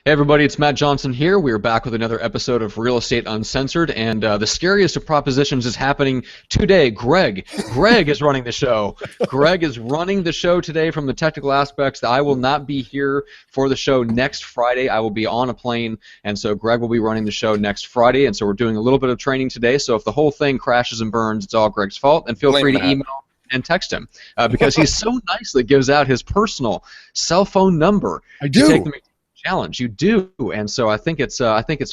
Hey everybody, it's Matt Johnson here. We are back with another episode of Real Estate Uncensored, and the scariest of propositions is happening today. Greg is running the show. Greg is running the show today from the technical aspects. I will not be here for the show next Friday. I will be on a plane, and so Greg will be running the show next Friday, and so we're doing a little bit of training today, so if the whole thing crashes and burns, it's all Greg's fault, and feel free to email and text him because he so nicely gives out his personal cell phone number. I do. To take the challenge. You do, and so I think it's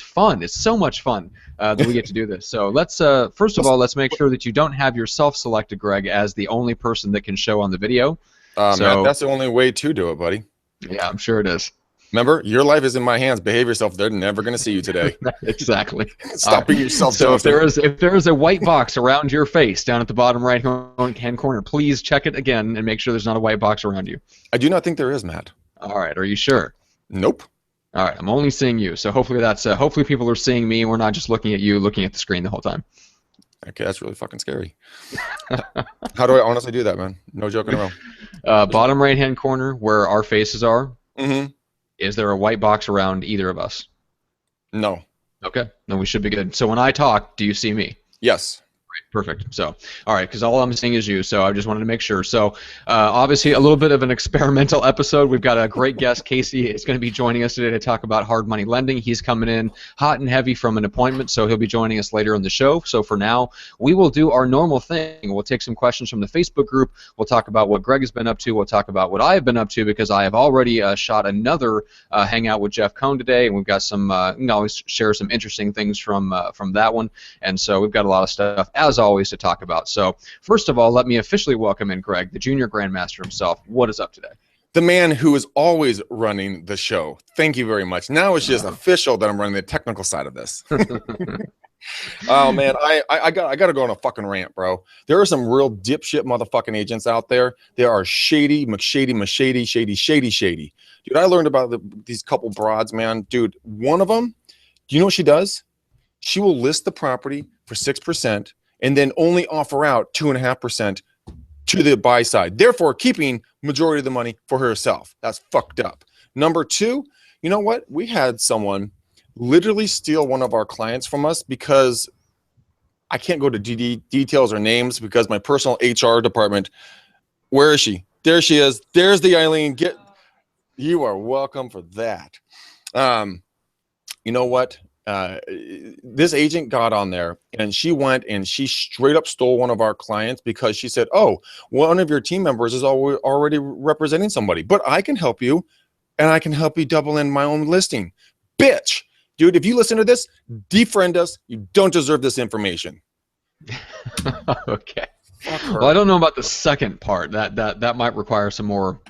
fun. It's so much fun that we get to do this. So let's first of all, let's make sure that you don't have yourself selected, Greg, as the only person that can show on the video. Matt, that's the only way to do it, buddy. Yeah, I'm sure it is. Remember, your life is in my hands. Behave yourself. They're never going to see you today. Exactly. Stop being yourself. So if there is a white box around your face down at the bottom right-hand corner, please check it again and make sure there's not a white box around you. I do not think there is, Matt. All right. Are you sure? Nope. All right. I'm only seeing you. So hopefully that's hopefully people are seeing me and we're not just looking at you, looking at the screen the whole time. Okay, that's really fucking scary. How do I honestly do that, man? No joking around. Bottom right-hand corner where our faces are. Mm-hmm. Is there a white box around either of us? No. Okay. Then we should be good. So when I talk, do you see me? Yes. Right, perfect. So, all right, because all I'm seeing is you, so I just wanted to make sure. So, obviously, a little bit of an experimental episode. We've got a great guest. Casey is going to be joining us today to talk about hard money lending. He's coming in hot and heavy from an appointment, so he'll be joining us later in the show. So, for now, we will do our normal thing. We'll take some questions from the Facebook group. We'll talk about what Greg has been up to. We'll talk about what I have been up to because I have already shot another hangout with Jeff Cohen today, and we've got some. You can always share some interesting things from that one, and so we've got a lot of stuff as always to talk about. So first of all, let me officially welcome in Greg, the junior grandmaster himself. What is up today? The man who is always running the show. Thank you very much. Now it's just official that I'm running the technical side of this. Oh man, I got to go on a fucking rant, bro. There are some real dipshit motherfucking agents out there. They are shady. Dude, I learned about these couple broads, man. Dude, one of them, do you know what she does? She will list the property for 6%. And then only offer out 2.5% to the buy side, therefore keeping majority of the money for herself. That's fucked up. Number two, you know what? We had someone literally steal one of our clients from us because I can't go to details or names because my personal HR department. Where is she? There she is. There's the Eileen. You are welcome for that. You know what? This agent got on there and she went and she straight up stole one of our clients because she said, oh, one of your team members is already representing somebody, but I can help you and I can help you double in my own listing. Bitch, dude, if you listen to this, defriend us. You don't deserve this information. Okay. Well, I don't know about the second part. That might require some more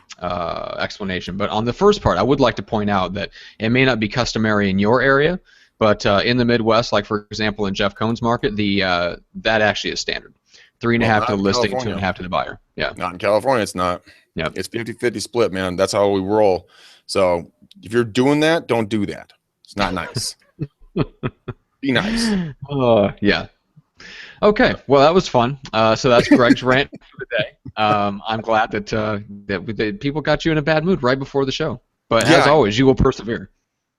explanation, but on the first part, I would like to point out that it may not be customary in your area. But in the Midwest, like for example in Jeff Cohen's market, that actually is standard. 3.5 to the listing, 2.5 to the buyer. Yeah. Not in California, it's not. Yeah. It's 50-50 split, man. That's how we roll. So if you're doing that, don't do that. It's not nice. Be nice. Yeah. Okay. Well, that was fun. So that's Greg's rant for the day. I'm glad that people got you in a bad mood right before the show. But as always, you will persevere.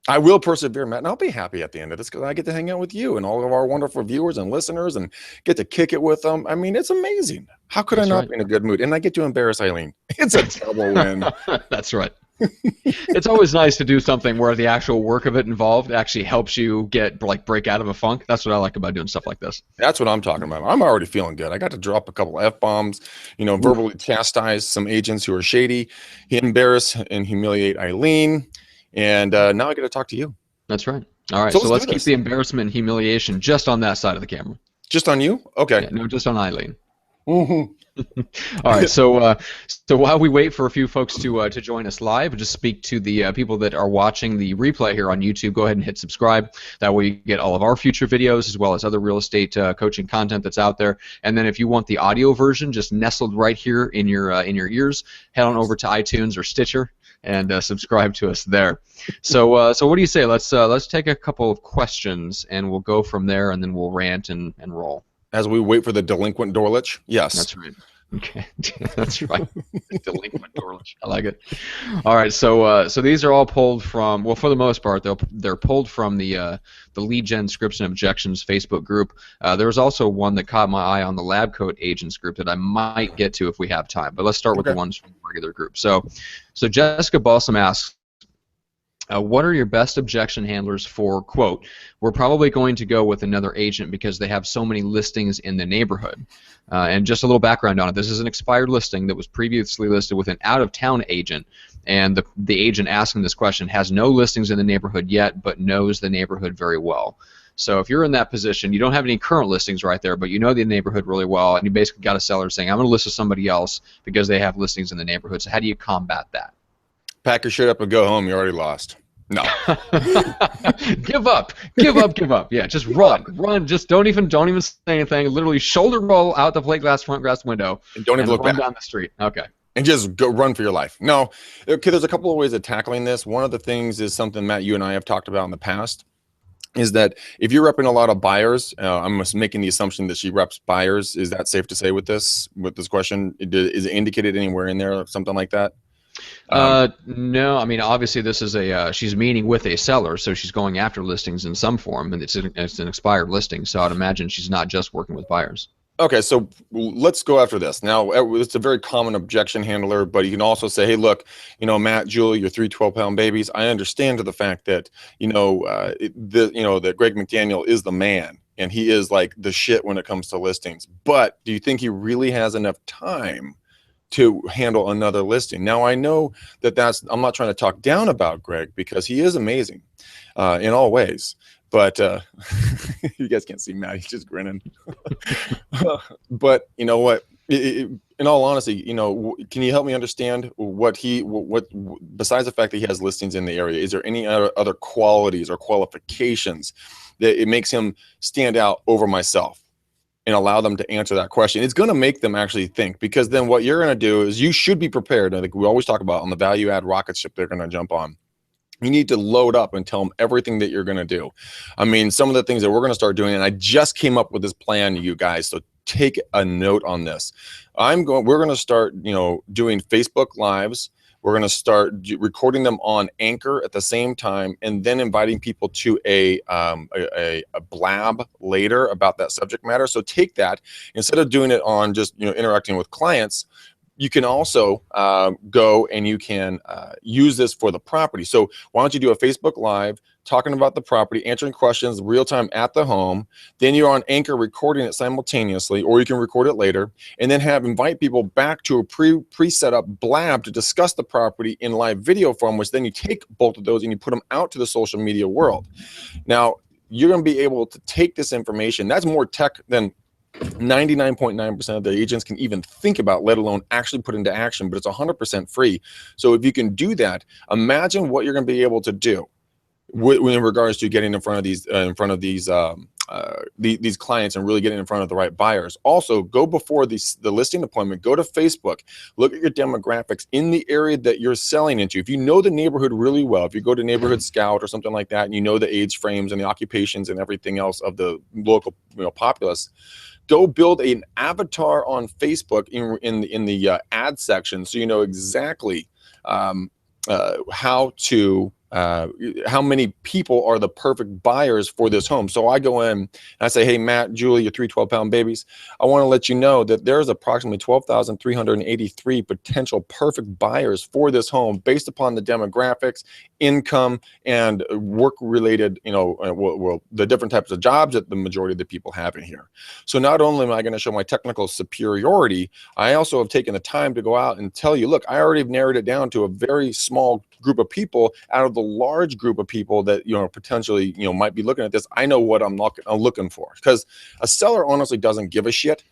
I will persevere, Matt, and I'll be happy at the end of this because I get to hang out with you and all of our wonderful viewers and listeners and get to kick it with them. I mean, it's amazing. How could I not be in a good mood? And I get to embarrass Eileen. It's a double win. That's right. It's always nice to do something where the actual work of it involved actually helps you break out of a funk. That's what I like about doing stuff like this. That's what I'm talking about. I'm already feeling good. I got to drop a couple F-bombs, verbally chastise some agents who are shady, embarrass and humiliate Eileen. And now I get to talk to you. That's right. All right, so let's keep the embarrassment and humiliation just on that side of the camera. Just on you? Okay. Yeah, no, just on Eileen. Mm-hmm. All right, so while we wait for a few folks to join us live, just speak to the people that are watching the replay here on YouTube. Go ahead and hit subscribe. That way you get all of our future videos as well as other real estate coaching content that's out there. And then if you want the audio version, just nestled right here in your ears, head on over to iTunes or Stitcher and subscribe to us there. So what do you say? Let's take a couple of questions and we'll go from there, and then we'll rant and roll. As we wait for the delinquent Dorlich? Yes. That's right. Okay, that's right. Delinquent Dorlich. I like it. All right, so these are all pulled from. Well, for the most part, they're pulled from the lead gen scripts and objections Facebook group. There was also one that caught my eye on the lab coat agents group that I might get to if we have time. But let's start with the Okay. ones from the regular group. So Jessica Balsam asks, what are your best objection handlers for, quote, we're probably going to go with another agent because they have so many listings in the neighborhood. And just a little background on it. This is an expired listing that was previously listed with an out-of-town agent, and the agent asking this question has no listings in the neighborhood yet but knows the neighborhood very well. So if you're in that position, you don't have any current listings right there, but you know the neighborhood really well, and you basically got a seller saying, I'm going to list with somebody else because they have listings in the neighborhood. So how do you combat that? Pack your shit up and go home. You already lost. No. Give up. Yeah, just run. Just don't even say anything. Literally shoulder roll out the plate glass front glass window And don't even look run back. down the street. Okay. And just go run for your life. No. Okay, there's a couple of ways of tackling this. One of the things is something, Matt, you and I have talked about in the past, is that if you're repping a lot of buyers, I'm just making the assumption that she reps buyers. Is that safe to say with this question? Is it indicated anywhere in there, something like that? No, I mean obviously this is she's meeting with a seller, so she's going after listings in some form, and it's an expired listing, so I'd imagine she's not just working with buyers. Okay, so let's go after this. Now, it's a very common objection handler, but you can also say, hey, look, Matt, Julie, you're 3 12-pound babies. I understand to the fact that, that Greg McDaniel is the man, and he is like the shit when it comes to listings. But do you think he really has enough time to handle another listing? Now, I know I'm not trying to talk down about Greg because he is amazing in all ways. But you guys can't see Matt; he's just grinning. But you know what? In all honesty, can you help me understand what besides the fact that he has listings in the area? Is there any other qualities or qualifications that it makes him stand out over myself, and allow them to answer that question? It's going to make them actually think, because then what you're going to do is you should be prepared. I think we always talk about on the value add rocket ship they're going to jump on. You need to load up and tell them everything that you're going to do. I mean, some of the things that we're going to start doing, and I just came up with this plan, you guys, so take a note on this. We're going to start, doing Facebook Lives. We're going to start recording them on Anchor at the same time, and then inviting people to a blab later about that subject matter. So take that, instead of doing it on just, interacting with clients, you can also go and you can use this for the property. So why don't you do a Facebook Live talking about the property, answering questions real time at the home. Then you're on Anchor recording it simultaneously, or you can record it later, and then invite people back to a pre-set up blab to discuss the property in live video form, which then you take both of those and you put them out to the social media world. Now, you're going to be able to take this information. That's more tech than 99.9% of the agents can even think about, let alone actually put into action, but it's 100% free. So if you can do that, imagine what you're going to be able to do in regards to getting in front of these clients and really getting in front of the right buyers. Also, go before the listing appointment, go to Facebook, look at your demographics in the area that you're selling into. If you know the neighborhood really well, if you go to Neighborhood Scout or something like that, and you know the age frames and the occupations and everything else of the local populace, go build an avatar on Facebook in the ad section, so you know exactly how many people are the perfect buyers for this home. So I go in and I say, hey, Matt, Julie, your 3 12-pound babies, I want to let you know that there's approximately 12,383 potential perfect buyers for this home based upon the demographics, income, and work-related, the different types of jobs that the majority of the people have in here. So not only am I going to show my technical superiority, I also have taken the time to go out and tell you, look, I already have narrowed it down to a very small group of people out of the large group of people that potentially might be looking at this. I know what I'm looking for, because a seller honestly doesn't give a shit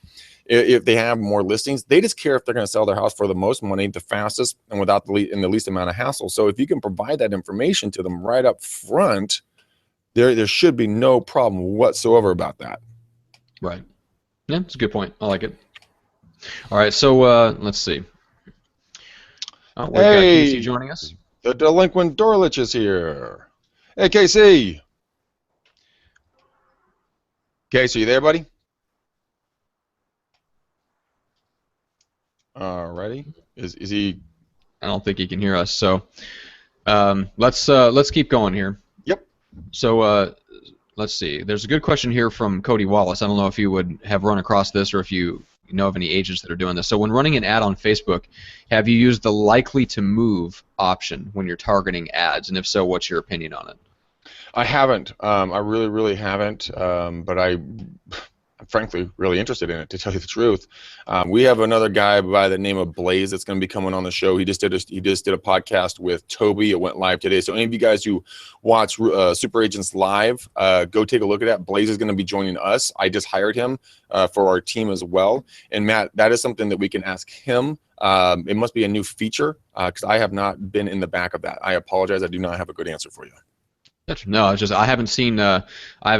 if they have more listings. They just care if they're going to sell their house for the most money, the fastest, and without the least amount of hassle. So if you can provide that information to them right up front, there should be no problem whatsoever about that. Right. Yeah, that's a good point. I like it. All right, so let's see. Oh, we've got Casey joining us. The delinquent Dorlich is here. Hey, Casey. Casey, you there, buddy? Alrighty. Is he? I don't think he can hear us. So let's keep going here. Yep. So let's see. There's a good question here from Cody Wallace. I don't know if you would have run across this or if you know of any agents that are doing this. So when running an ad on Facebook, have you used the likely to move option when you're targeting ads? And if so, what's your opinion on it? I haven't. I really, really haven't. But I'm frankly really interested in it, to tell you the truth. We have another guy by the name of Blaze that's going to be coming on the show. He just did a podcast with Toby. It went live today. So any of you guys who watch Super Agents Live, go take a look at that. Blaze is going to be joining us. I just hired him for our team as well. And Matt, that is something that we can ask him. It must be a new feature because I have not been in the back of that. I apologize. I do not have a good answer for you. No, it's just I haven't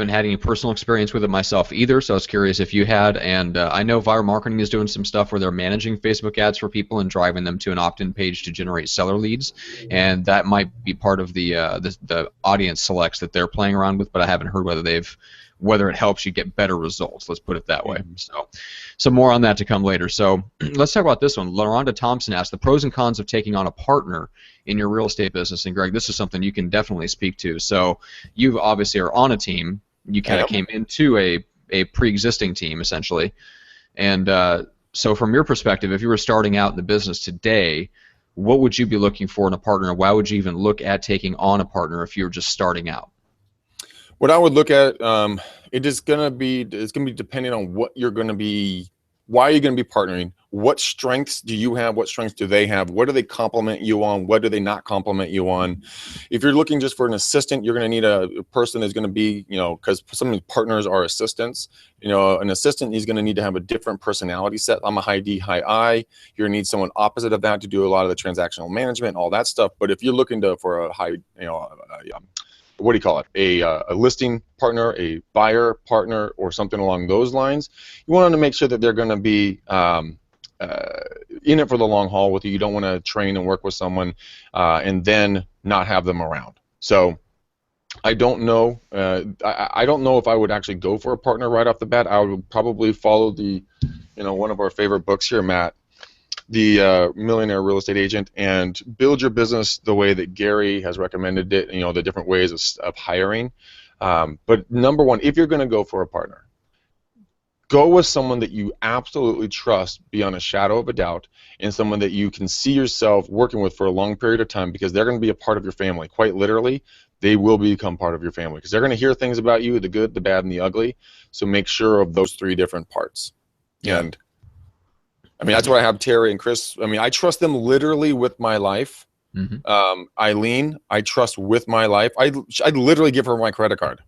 had any personal experience with it myself either, so I was curious if you had. And I know Viral Marketing is doing some stuff where they're managing Facebook ads for people and driving them to an opt-in page to generate seller leads, and that might be part of the audience selects that they're playing around with, but I haven't heard whether it helps you get better results. Let's put it that way. So more on that to come later. So let's talk about this one. LaRonda Thompson asked the pros and cons of taking on a partner in your real estate business. And Greg, this is something you can definitely speak to. So you obviously are on a team. You kind of came into a pre-existing team essentially. And so from your perspective, if you were starting out in the business today, what would you be looking for in a partner? Why would you even look at taking on a partner if you were just starting out? What I would look at, it's going to be depending on what you're going to be, why you're going to be partnering. What strengths do you have? What strengths do they have? What do they complement you on? What do they not complement you on? If you're looking just for an assistant, you're going to need a person that's going to be, because some of these partners are assistants. An assistant is going to need to have a different personality set. I'm a high D, high I. You're going to need someone opposite of that to do a lot of the transactional management, all that stuff. But if you're looking for a high, what do you call it? A listing partner, a buyer partner, or something along those lines. You want to make sure that they're going to be in it for the long haul with you. You don't want to train and work with someone and then not have them around. So I don't know. I don't know if I would actually go for a partner right off the bat. I would probably follow one of our favorite books here, Matt, the Millionaire Real Estate Agent, and build your business the way that Gary has recommended it, the different ways of hiring. But number one, if you're going to go for a partner, go with someone that you absolutely trust beyond a shadow of a doubt, and someone that you can see yourself working with for a long period of time, because they're going to be a part of your family. Quite literally, they will become part of your family because they're going to hear things about you, the good, the bad, and the ugly. So make sure of those three different parts. Yeah. And that's what I have Terry and Chris. I trust them literally with my life. Mm-hmm. Eileen, I trust with my life. I'd literally give her my credit card.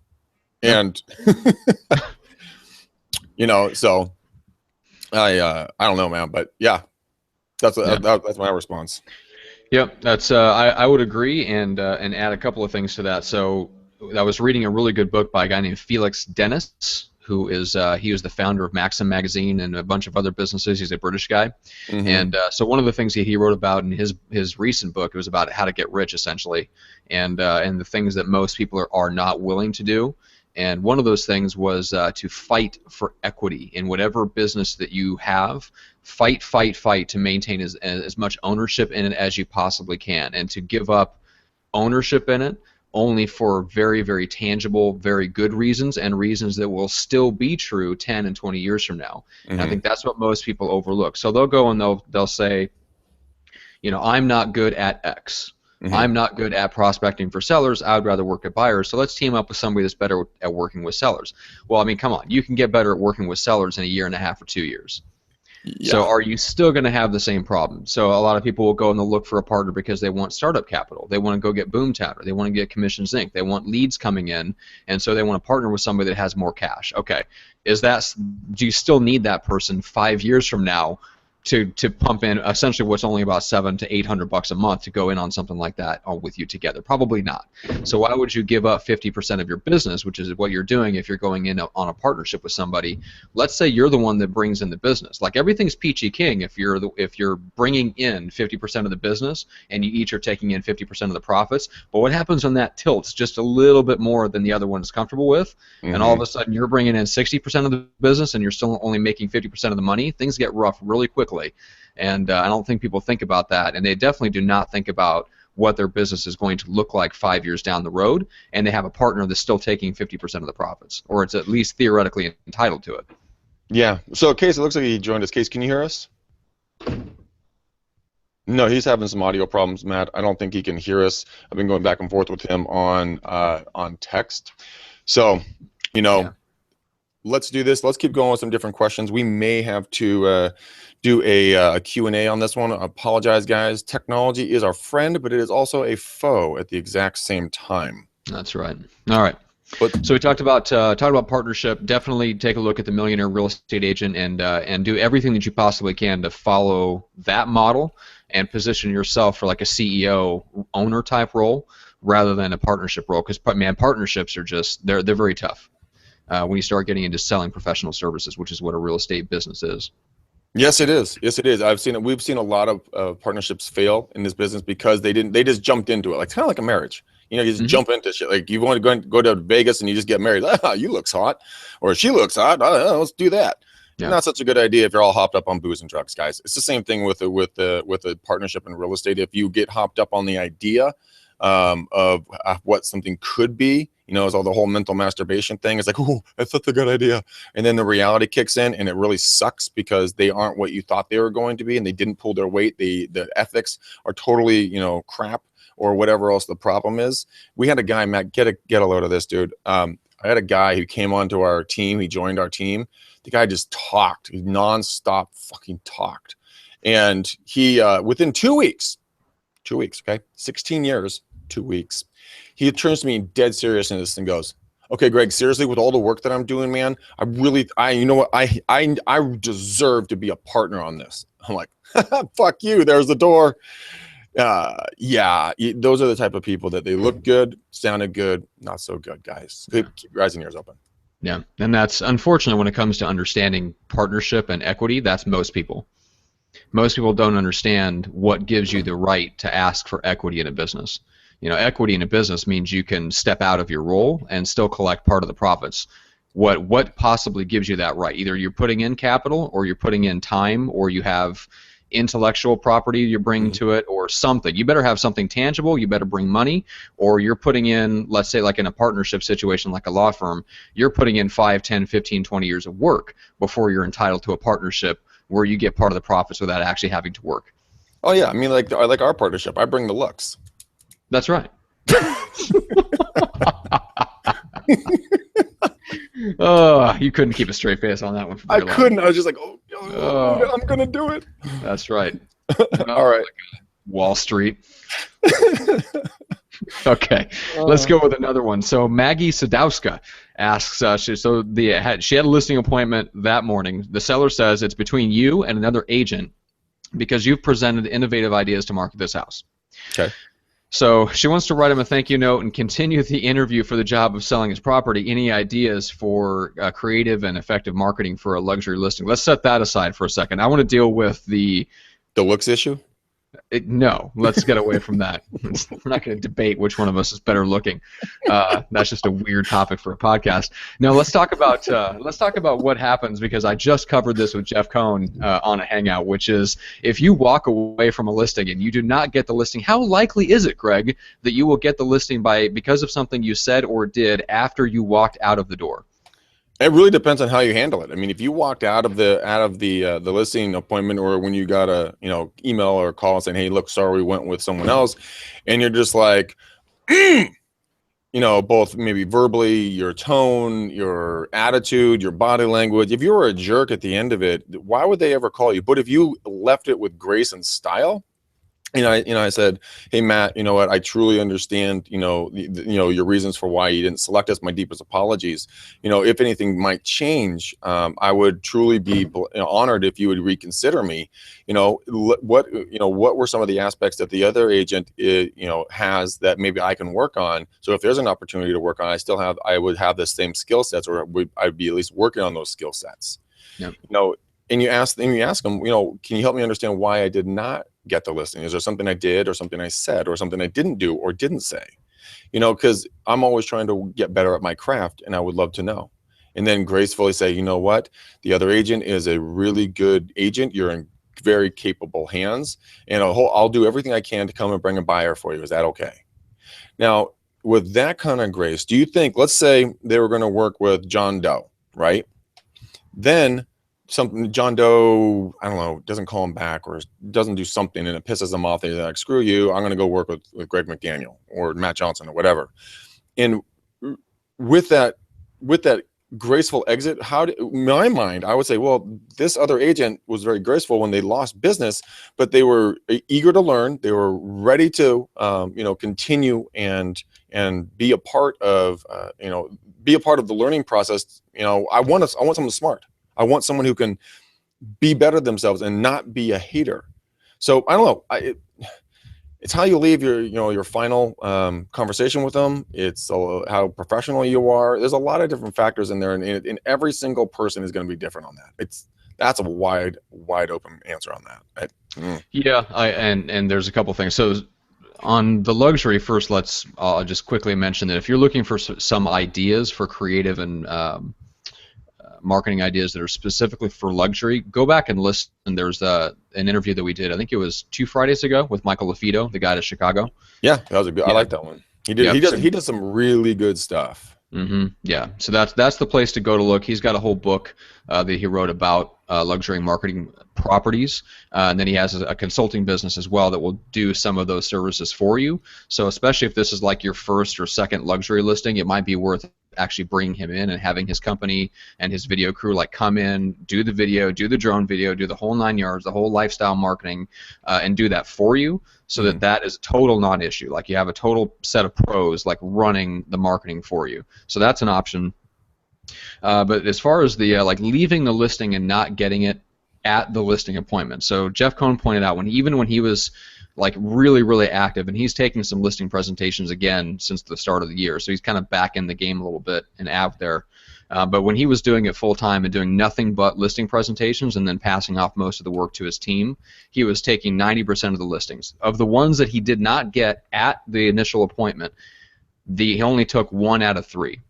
And, so I don't know, man. But, yeah, that's my response. Yep, that's I would agree and add a couple of things to that. So I was reading a really good book by a guy named Felix Dennis, who is he was the founder of Maxim magazine and a bunch of other businesses. He's a British guy, mm-hmm. And so one of the things he wrote about in his recent book, it was about how to get rich essentially, and the things that most people are not willing to do. And one of those things was to fight for equity in whatever business that you have. Fight to maintain as much ownership in it as you possibly can, and to give up ownership in it only for very, very tangible, very good reasons, and reasons that will still be true 10 and 20 years from now. Mm-hmm. And I think that's what most people overlook. So they'll go and they'll say, I'm not good at X. Mm-hmm. I'm not good at prospecting for sellers. I would rather work at buyers. So let's team up with somebody that's better at working with sellers. Well, come on. You can get better at working with sellers in a year and a half or 2 years. Yeah. So are you still going to have the same problem? So a lot of people will go and they'll look for a partner because they want startup capital. They want to go get Boomtown, or they want to get Commissions Inc. They want leads coming in, and so they want to partner with somebody that has more cash. Okay, do you still need that person 5 years from now to pump in essentially what's only about $700 to $800 a month to go in on something like that with you together? Probably not. So why would you give up 50% of your business, which is what you're doing if you're going in on a partnership with somebody? Let's say you're the one that brings in the business. Like, everything's peachy king if you're bringing in 50% of the business and you each are taking in 50% of the profits. But what happens when that tilts just a little bit more than the other one is comfortable with, mm-hmm. and all of a sudden you're bringing in 60% of the business and you're still only making 50% of the money? Things get rough really quickly. And I don't think people think about that, and they definitely do not think about what their business is going to look like 5 years down the road, and they have a partner that's still taking 50% of the profits, or it's at least theoretically entitled to it. Yeah. So, Case, it looks like he joined us. Case, can you hear us? No, he's having some audio problems, Matt. I don't think he can hear us. I've been going back and forth with him on text. So, let's do this. Let's keep going with some different questions. We may have to do a Q&A on this one. I apologize, guys. Technology is our friend, but it is also a foe at the exact same time. That's right. All right. So we talked about partnership. Definitely take a look at the Millionaire Real Estate Agent and do everything that you possibly can to follow that model and position yourself for like a CEO owner type role rather than a partnership role. Because man, partnerships are just they're very tough when you start getting into selling professional services, which is what a real estate business is. Yes, it is. Yes, it is. I've seen it. We've seen a lot of partnerships fail in this business because they just jumped into it. Like, it's kind of like a marriage. You just jump into shit. Like, you want to go to Vegas and you just get married. You looks hot, or she looks hot. Let's do that. Yeah. Not such a good idea if you're all hopped up on booze and drugs, guys. It's the same thing with a partnership in real estate. If you get hopped up on the idea of what something could be, it's all the whole mental masturbation thing. It's like, oh, that's such a good idea. And then the reality kicks in and it really sucks because they aren't what you thought they were going to be and they didn't pull their weight. The ethics are totally, crap or whatever else the problem is. We had a guy, Matt, get a load of this, dude. I had a guy who came onto our team. He joined our team. The guy just talked. He nonstop fucking talked. And he, within 2 weeks, okay, 16 years, 2 weeks, he turns to me dead seriousness and goes, okay, Greg, seriously, with all the work that I'm doing, man, you know what, I deserve to be a partner on this. I'm like, fuck you, there's the door. Yeah, those are the type of people that they look good, sounded good, not so good, guys. Keep your eyes and ears open. Yeah, and that's unfortunate when it comes to understanding partnership and equity. That's most people. Most people don't understand what gives you the right to ask for equity in a business. Equity in a business means you can step out of your role and still collect part of the profits. What possibly gives you that right? Either you're putting in capital, or you're putting in time, or you have intellectual property you're bringing to it, or something. You better have something tangible. You better bring money, or you're putting in, let's say like in a partnership situation like a law firm, you're putting in 5, 10, 15, 20 years of work before you're entitled to a partnership where you get part of the profits without actually having to work. Oh yeah, I mean, like our partnership, I bring the looks. That's right. Oh, you couldn't keep a straight face on that one. I couldn't. I was just like, I'm gonna do it. That's right. All right. Like Wall Street. Okay, let's go with another one. So Maggie Sadowska asks, she had a listing appointment that morning. The seller says it's between you and another agent because you've presented innovative ideas to market this house. Okay. So she wants to write him a thank you note and continue the interview for the job of selling his property. Any ideas for creative and effective marketing for a luxury listing? Let's set that aside for a second. I want to deal with the looks issue. No, let's get away from that. We're not going to debate which one of us is better looking. That's just a weird topic for a podcast. No, let's talk about what happens, because I just covered this with Jeff Cohen on a hangout, which is if you walk away from a listing and you do not get the listing, how likely is it, Greg, that you will get the listing because of something you said or did after you walked out of the door? It really depends on how you handle it. I mean, if you walked out of the listing appointment, or when you got a email or a call saying, "Hey, look, sorry, we went with someone else," and you're just like, both maybe verbally, your tone, your attitude, your body language. If you were a jerk at the end of it, why would they ever call you? But if you left it with grace and style. I said, hey, Matt, you know what? I truly understand, your reasons for why you didn't select us. My deepest apologies. If anything might change, I would truly be honored if you would reconsider me. What were some of the aspects that the other agent, has that maybe I can work on? So if there's an opportunity to work on, I would have the same skill sets, or I'd be at least working on those skill sets. Yep. And you ask them, can you help me understand why I did not get the listing? Is there something I did, or something I said, or something I didn't do or didn't say? Because I'm always trying to get better at my craft, and I would love to know. And then gracefully say, you know what? The other agent is a really good agent. You're in very capable hands, and I'll do everything I can to come and bring a buyer for you. Is that okay? Now, with that kind of grace, do you think, let's say they were going to work with John Doe, right? Then John Doe, I don't know, doesn't call him back or doesn't do something, and it pisses them off. They're like, screw you, I'm going to go work with Greg McDaniel or Matt Johnson or whatever. And with that graceful exit, in my mind, I would say, well, this other agent was very graceful when they lost business, but they were eager to learn. They were ready to, continue and be a part of, the learning process. I want someone smart. I want someone who can be better themselves and not be a hater. So I don't know. It's how you leave your final conversation with them. It's how professional you are. There's a lot of different factors in there, and every single person is going to be different on that. That's a wide open answer on that. Yeah, and there's a couple things. So on the luxury first, I'll just quickly mention that if you're looking for some ideas for creative and marketing ideas that are specifically for luxury, go back and listen. There's an interview that we did, I think it was 2 Fridays ago, with Michael LaFido, the guy to Chicago. Yeah, that was a good. Yeah. I like that one. He does some really good stuff. Mm-hmm. Yeah, so that's the place to go to look. He's got a whole book that he wrote about luxury marketing properties, and then he has a consulting business as well that will do some of those services for you. So especially if this is like your first or second luxury listing, it might be worth actually bringing him in and having his company and his video crew come in, do the video, do the drone video, do the whole 9 yards, the whole lifestyle marketing, and do that for you, so that is a total non-issue. Like, you have a total set of pros running the marketing for you. So that's an option. But as far as the leaving the listing and not getting it at the listing appointment, so Jeff Cohen pointed out even when he was really, really active, and he's taking some listing presentations again since the start of the year, so he's kind of back in the game a little bit and out there. But when he was doing it full time and doing nothing but listing presentations and then passing off most of the work to his team, he was taking 90% of the listings. Of the ones that he did not get at the initial appointment, he only took 1 out of 3.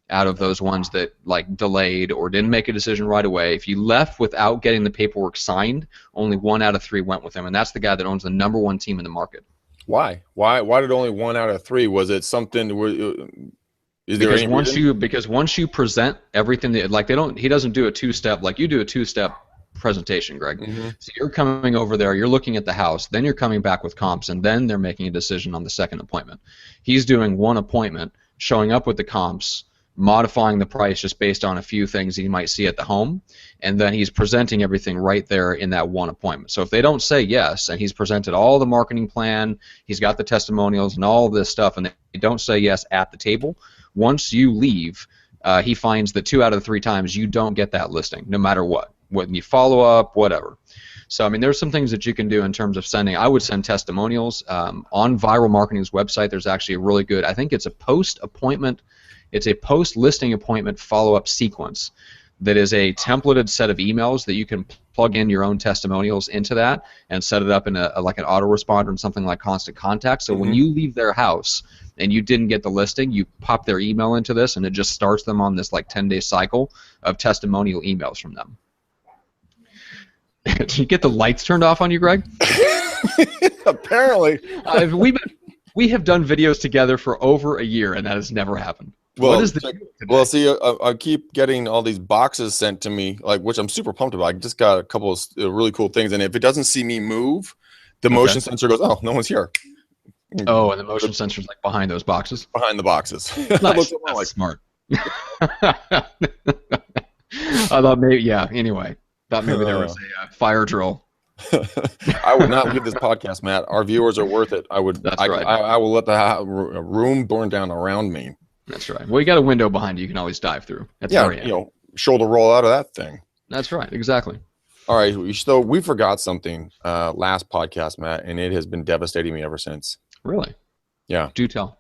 Out of those ones that delayed or didn't make a decision right away. If you left without getting the paperwork signed, only 1 out of 3 went with him, and that's the guy that owns the #1 team in the market. Why did only 1 out of 3? Was it something? Because once you present everything that he doesn't do a 2-step like you do a 2-step presentation, Greg. Mm-hmm. So you're coming over there, you're looking at the house, then you're coming back with comps, and then they're making a decision on the second appointment. He's doing 1 appointment, showing up with the comps, modifying the price just based on a few things that you might see at the home, and then he's presenting everything right there in that 1 appointment. So if they don't say yes, and he's presented all the marketing plan, he's got the testimonials and all of this stuff, and they don't say yes at the table, once you leave, he finds that 2 out of the 3 times you don't get that listing, no matter what. When you follow up, whatever. So, I mean, there's some things that you can do in terms of sending. I would send testimonials. On Viral Marketing's website, there's actually a really good, I think it's a post-appointment, it's a post-listing appointment follow-up sequence that is a templated set of emails that you can plug in your own testimonials into that and set it up in an autoresponder and something like Constant Contact. So when you leave their house and you didn't get the listing, you pop their email into this, and it just starts them on this 10-day cycle of testimonial emails from them. Did you get the lights turned off on you, Greg? Apparently. We have done videos together for over a year, and that has never happened. Well, see, I keep getting all these boxes sent to me, which I'm super pumped about. I just got a couple of really cool things, and if it doesn't see me move, the motion sensor goes, "Oh, no one's here." Oh, and the motion sensor's behind those boxes? Behind the boxes. Nice. That's smart. I thought maybe, yeah, anyway. Thought maybe there was a fire drill. I would not leave this podcast, Matt. Our viewers are worth it. That's right. I will let the room burn down around me. That's right. Well, you got a window behind you. You can always dive through. Shoulder roll out of that thing. That's right. Exactly. All right. So we forgot something last podcast, Matt, and it has been devastating me ever since. Really? Yeah. Do tell.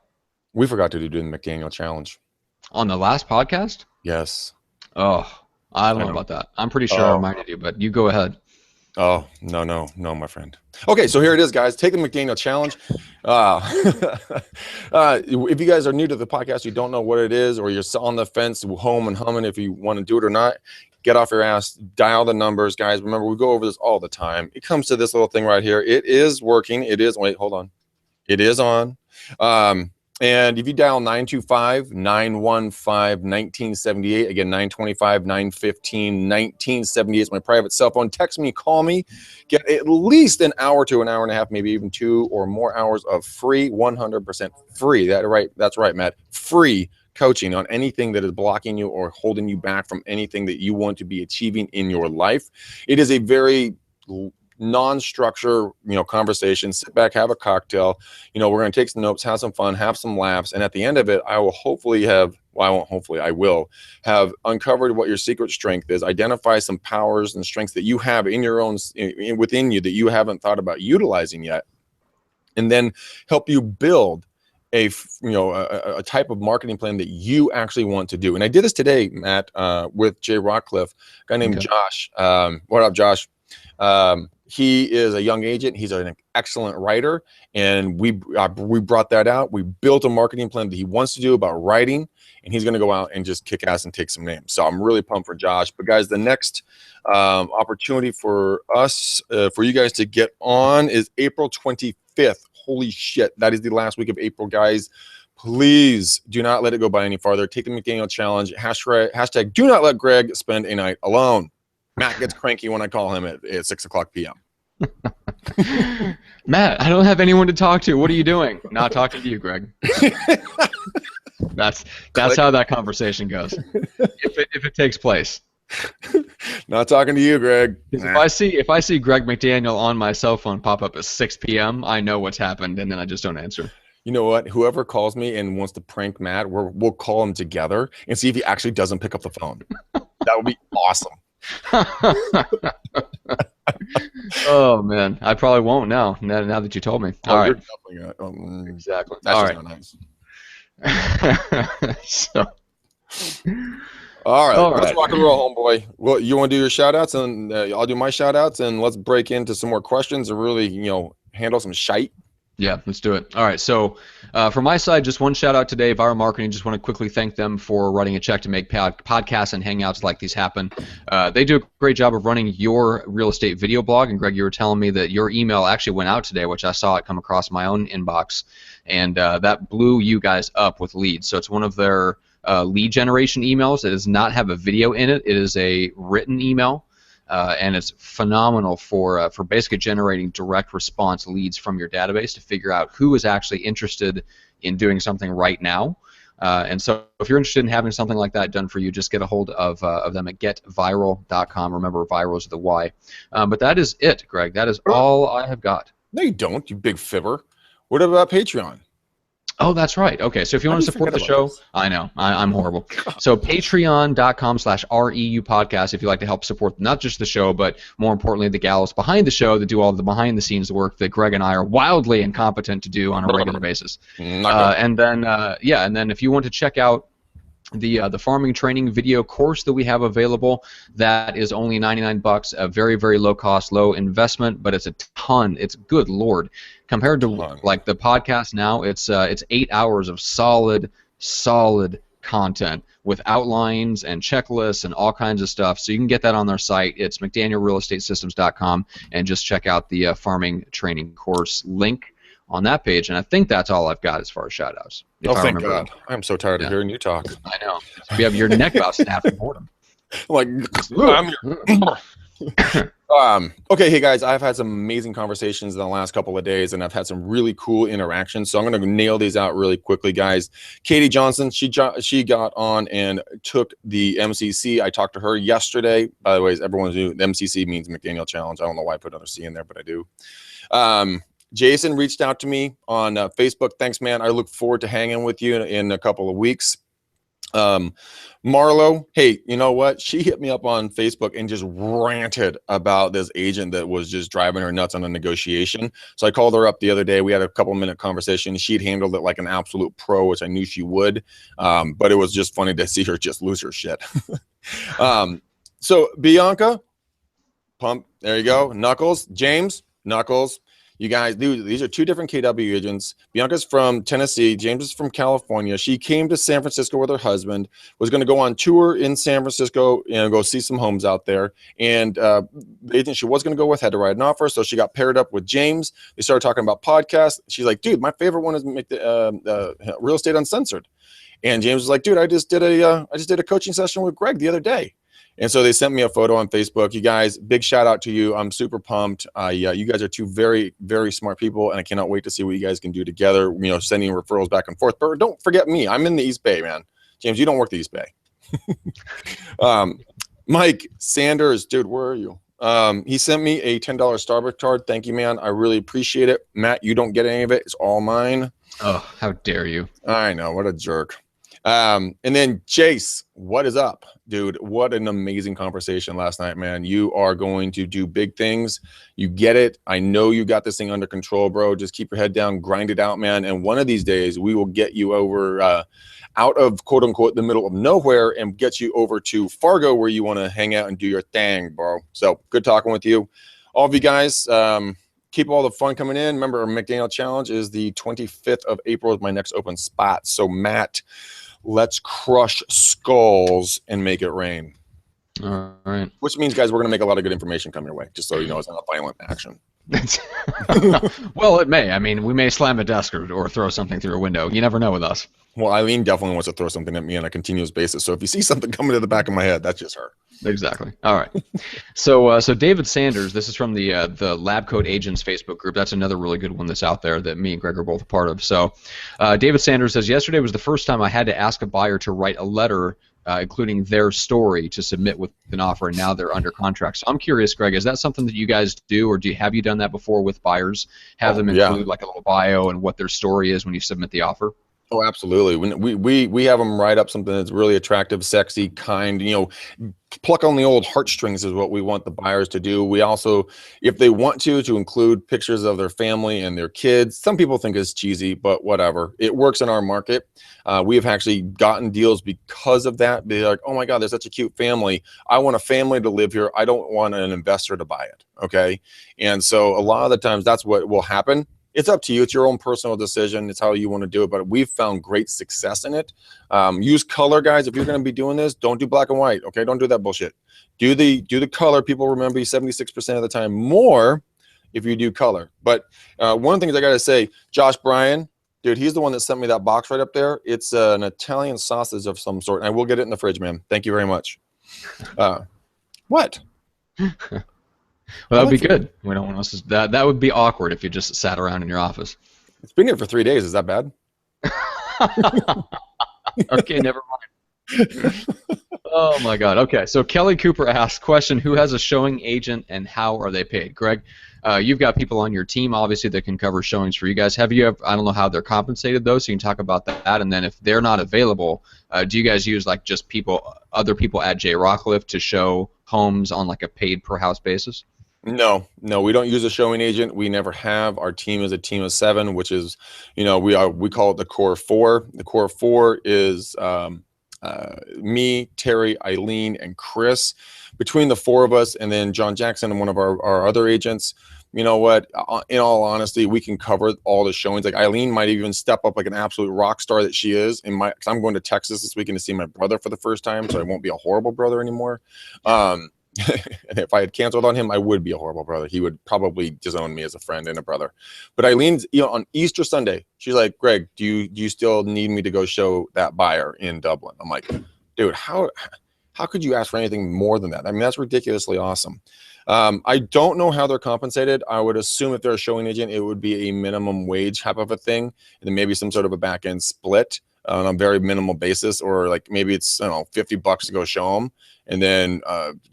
We forgot to do the McDaniel challenge. On the last podcast? Yes. Oh, I don't know about that. I'm pretty sure I reminded you, but you go ahead. Oh, no, my friend. Okay, so here it is, guys. Take the McDaniel challenge. If you guys are new to the podcast, you don't know what it is, or you're on the fence, home and humming if you want to do it or not, get off your ass, dial the numbers, guys. Remember, we go over this all the time. It comes to this little thing right here. It is working. It is, wait, hold on. It is on. And if you dial 925-915-1978, again, 925-915-1978 is my private cell phone. Text me, call me, get at least an hour to an hour and a half, maybe even 2 or more hours of free, 100% free. That's right, Matt. Free coaching on anything that is blocking you or holding you back from anything that you want to be achieving in your life. It is a very non-structure, conversation. Sit back, have a cocktail. We're going to take some notes, have some fun, have some laughs, and at the end of it, I will hopefully have. Well, I won't. Hopefully, I will have uncovered what your secret strength is. Identify some powers and strengths that you have in your own, within you, that you haven't thought about utilizing yet, and then help you build a type of marketing plan that you actually want to do. And I did this today, Matt, with Jay Rockcliffe, a guy named Josh. What up, Josh? He is a young agent. He's an excellent writer, and we brought that out. We built a marketing plan that he wants to do about writing, and he's going to go out and just kick ass and take some names. So I'm really pumped for Josh. But guys, the next opportunity for us, for you guys to get on, is April 25th. Holy shit, that is the last week of April, guys. Please do not let it go by any farther. Take the McDaniel challenge. Hashtag do not let Greg spend a night alone. Matt gets cranky when I call him at 6:00 p.m. Matt, I don't have anyone to talk to. What are you doing? Not talking to you, Greg. That's how that conversation goes. If it takes place. Not talking to you, Greg. Nah. If I see Greg McDaniel on my cell phone pop up at 6 p.m., I know what's happened, and then I just don't answer. You know what? Whoever calls me and wants to prank Matt, we'll call him together and see if he actually doesn't pick up the phone. That would be awesome. Oh man, I probably won't now that you told me. All right, you're definitely exactly. That's all just right. Not nice. So, all right, let's right. rock and roll, homeboy. Well, you want to do your shout outs, and I'll do my shout outs, and let's break into some more questions and really handle some shite. Yeah, let's do it. All right, so from my side, just one shout out today, Viral Marketing. Just want to quickly thank them for writing a check to make podcasts and hangouts like these happen. They do a great job of running your real estate video blog. And Greg, you were telling me that your email actually went out today, which I saw it come across my own inbox, and that blew you guys up with leads. So it's one of their lead generation emails. It does not have a video in it. It is a written email. And it's phenomenal for basically generating direct response leads from your database to figure out who is actually interested in doing something right now. And so if you're interested in having something like that done for you, just get a hold of them at getviral.com. Remember, viral is the Y. But that is it, Greg. That is all I have got. No, you don't, you big fibber. What about Patreon? Oh, that's right. Okay, so if you want to support the show, I know, I'm horrible. So patreon.com/REU podcast if you'd like to help support not just the show, but more importantly, the gals behind the show that do all the behind-the-scenes work that Greg and I are wildly incompetent to do on a regular basis. And then if you want to check out the farming training video course that we have available, that is only $99, a very, very low cost, low investment, but it's a ton. It's good Lord. Compared to like the podcast now, it's 8 hours of solid content with outlines and checklists and all kinds of stuff. So you can get that on their site. It's McDanielRealEstateSystems.com, and just check out the farming training course link on that page. And I think that's all I've got as far as shout-outs. Oh, thank God. I'm so tired of hearing you talk. I know. You have your neck about snapping boredom. Like, I'm okay, hey guys, I've had some amazing conversations in the last couple of days, and I've had some really cool interactions. So I'm going to nail these out really quickly, guys. Katie Johnson, she got on and took the MCC. I talked to her yesterday. By the way, everyone's new. The MCC means McDaniel Challenge. I don't know why I put another C in there, but I do. Jason reached out to me on Facebook. Thanks, man. I look forward to hanging with you in a couple of weeks. Marlo, hey, you know what? She hit me up on Facebook and just ranted about this agent that was just driving her nuts on a negotiation. So I called her up the other day. We had a couple-minute conversation. She'd handled it like an absolute pro, which I knew she would. But it was just funny to see her just lose her shit. So Bianca, pump. There you go. Knuckles, James, Knuckles. You guys, dude, these are two different KW agents. Bianca's from Tennessee. James is from California. She came to San Francisco with her husband, was going to go on tour in San Francisco and go see some homes out there. And the agent she was going to go with had to write an offer, so she got paired up with James. They started talking about podcasts. She's like, dude, my favorite one is Real Estate Uncensored. And James was like, dude, I just did a coaching session with Greg the other day. And so they sent me a photo on Facebook. You guys, big shout out to you. I'm super pumped. You guys are two very, very smart people, and I cannot wait to see what you guys can do together, sending referrals back and forth. But don't forget me. I'm in the East Bay, man. James, you don't work the East Bay. Mike Sanders, dude, where are you? He sent me a $10 Starbucks card. Thank you, man. I really appreciate it. Matt, you don't get any of it. It's all mine. Oh, how dare you. I know. What a jerk. And then Chase, what is up, dude? What an amazing conversation last night, man. You are going to do big things. You get it. I know you got this thing under control, bro. Just keep your head down, grind it out, man. And one of these days we will get you over, out of quote unquote the middle of nowhere and get you over to Fargo where you want to hang out and do your thing, bro. So good talking with you. All of you guys, keep all the fun coming in. Remember, our McDaniel challenge is the 25th of April is my next open spot. So Matt, let's crush skulls and make it rain. All right. Which means, guys, we're going to make a lot of good information come your way, just so you know it's not a violent action. Well, it may. I mean, we may slam a desk or throw something through a window. You never know with us. Well, Eileen definitely wants to throw something at me on a continuous basis. So if you see something coming to the back of my head, that's just her. Exactly. All right. So David Sanders, this is from the Lab Coat Agents Facebook group. That's another really good one that's out there that me and Greg are both a part of. So David Sanders says, yesterday was the first time I had to ask a buyer to write a letter including their story to submit with an offer, and now they're under contract. So I'm curious, Greg, is that something that you guys do, or have you done that before with buyers? Have them include like a little bio and what their story is when you submit the offer? Oh, absolutely. When we have them write up something that's really attractive, sexy, kind, pluck on the old heartstrings is what we want the buyers to do. We also, if they want to include pictures of their family and their kids. Some people think it's cheesy, but whatever. It works in our market. We have actually gotten deals because of that. They're like, oh my God, they're such a cute family. I want a family to live here. I don't want an investor to buy it. Okay. And so a lot of the times that's what will happen. It's up to you. It's your own personal decision. It's how you want to do it. But we've found great success in it. Use color, guys. If you're going to be doing this, don't do black and white. Okay, don't do that bullshit. Do the color. People remember you 76% of the time more if you do color. But one of the things I got to say, Josh Bryan, dude, he's the one that sent me that box right up there. It's an Italian sausage of some sort. And I will get it in the fridge, man. Thank you very much. What? Well, that would be good. We don't want us to, that would be awkward if you just sat around in your office. It's been here for 3 days. Is that bad? Okay, never mind. Oh my God. Okay, so Kelly Cooper asks, question: who has a showing agent and how are they paid? Greg, you've got people on your team obviously that can cover showings for you guys. Have you ever, I don't know how they're compensated though, so you can talk about that. And then if they're not available, do you guys use like just other people at J Rockcliffe to show homes on like a paid per house basis? No, we don't use a showing agent. We never have. Our team is a team of 7, which is, we call it the core 4. The core 4 is me, Terry, Eileen, and Chris. Between the 4 of us, and then John Jackson and one of our other agents, you know what? In all honesty, we can cover all the showings. Like Eileen might even step up like an absolute rock star that she is. Cause I'm going to Texas this weekend to see my brother for the first time, so I won't be a horrible brother anymore. And if I had canceled on him, I would be a horrible brother. He would probably disown me as a friend and a brother. But Eileen's, on Easter Sunday, she's like, Greg, do you still need me to go show that buyer in Dublin? I'm like, dude, how could you ask for anything more than that? I mean, that's ridiculously awesome. I don't know how they're compensated. I would assume if they're a showing agent, it would be a minimum wage type of a thing, and then maybe some sort of a back end split on a very minimal basis, or like maybe it's, I don't know, $50 to go show them, and then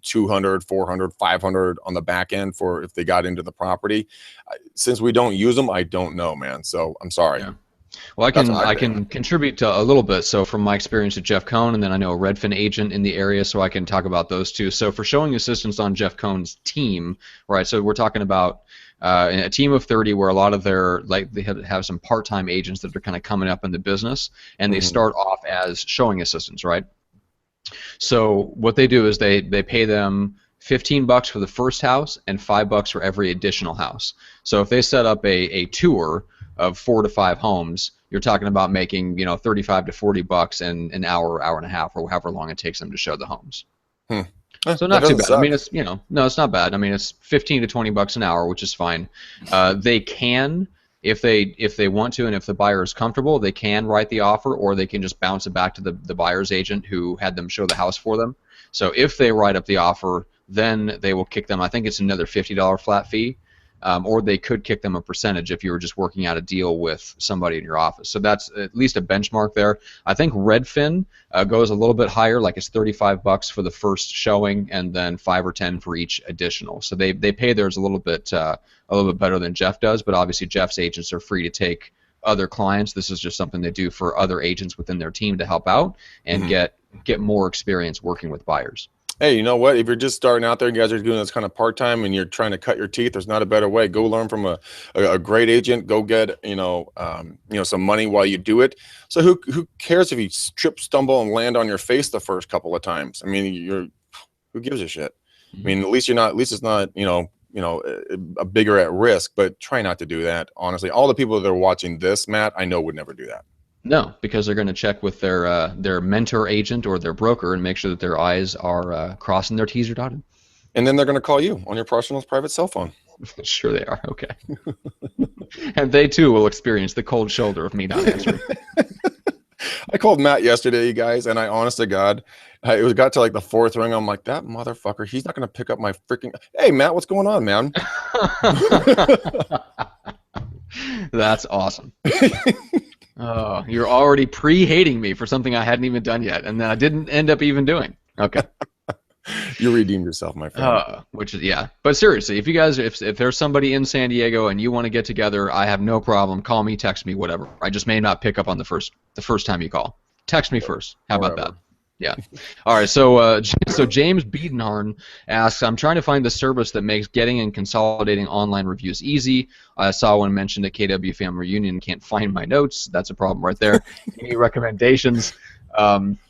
200, 400, 500 on the back end for if they got into the property. Since we don't use them, I don't know, man. So I'm sorry. Yeah. Well, I can contribute to a little bit. So from my experience at Jeff Cohen, and then I know a Redfin agent in the area, so I can talk about those two. So for showing assistants on Jeff Cohen's team, right? So we're talking about a team of 30 where a lot of they have some part-time agents that are kind of coming up in the business, and they start off as showing assistants, right? So what they do is they pay them $15 for the first house and $5 for every additional house. So if they set up a tour of 4 to 5 homes, you're talking about making 35 to $40 in an hour, hour and a half, or however long it takes them to show the homes. So not too bad. Suck. I mean, it's no, it's not bad. I mean, it's 15 to $20 an hour, which is fine. They can, if they want to, and if the buyer is comfortable, they can write the offer, or they can just bounce it back to the buyer's agent who had them show the house for them. So if they write up the offer, then they will kick them, I think it's another $50 flat fee, or they could kick them a percentage if you were just working out a deal with somebody in your office. So that's at least a benchmark there. I think Redfin goes a little bit higher, like it's $35 for the first showing, and then 5 or 10 for each additional. So they pay theirs a little bit better than Jeff does, but obviously Jeff's agents are free to take other clients. This is just something they do for other agents within their team to help out and get more experience working with buyers. Hey, you know what? If you're just starting out there, you guys are doing this kind of part-time and you're trying to cut your teeth, there's not a better way. Go learn from a great agent. Go get, some money while you do it. So who cares if you trip, stumble, and land on your face the first couple of times? I mean, who gives a shit? I mean, at least it's not, a bigger at risk, but try not to do that. Honestly, all the people that are watching this, Matt, I know would never do that. No, because they're going to check with their mentor agent or their broker and make sure that their I's are crossed and their T's are dotted. And then they're going to call you on your personal private cell phone. Sure they are. Okay. And they too will experience the cold shoulder of me not answering. I called Matt yesterday, you guys, and I, honest to God, it got to like the 4th ring. I'm like, that motherfucker, he's not going to pick up my freaking. Hey, Matt, what's going on, man? That's awesome. Oh, you're already pre-hating me for something I hadn't even done yet, and then I didn't end up even doing. Okay. You redeemed yourself, my friend. Which is, yeah. But seriously, if you guys, if there's somebody in San Diego and you want to get together, I have no problem. Call me, text me, whatever. I just may not pick up on the first time you call. Text me first. How about that? Yeah. All right. So James Biedenharn asks, I'm trying to find the service that makes getting and consolidating online reviews easy. I saw one mentioned at KW Family Reunion. Can't find my notes. That's a problem right there. Any recommendations?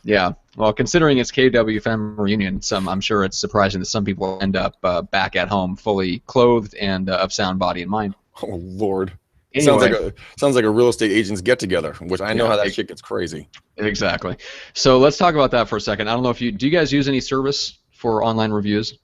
Yeah. Well, considering it's KW Family Reunion, I'm sure it's surprising that some people end up back at home fully clothed and of sound body and mind. Oh, Lord. Anyway, sounds like a real estate agent's get together, which I know how that shit gets crazy. Exactly. So let's talk about that for a second. I don't know if do you guys use any service for online reviews?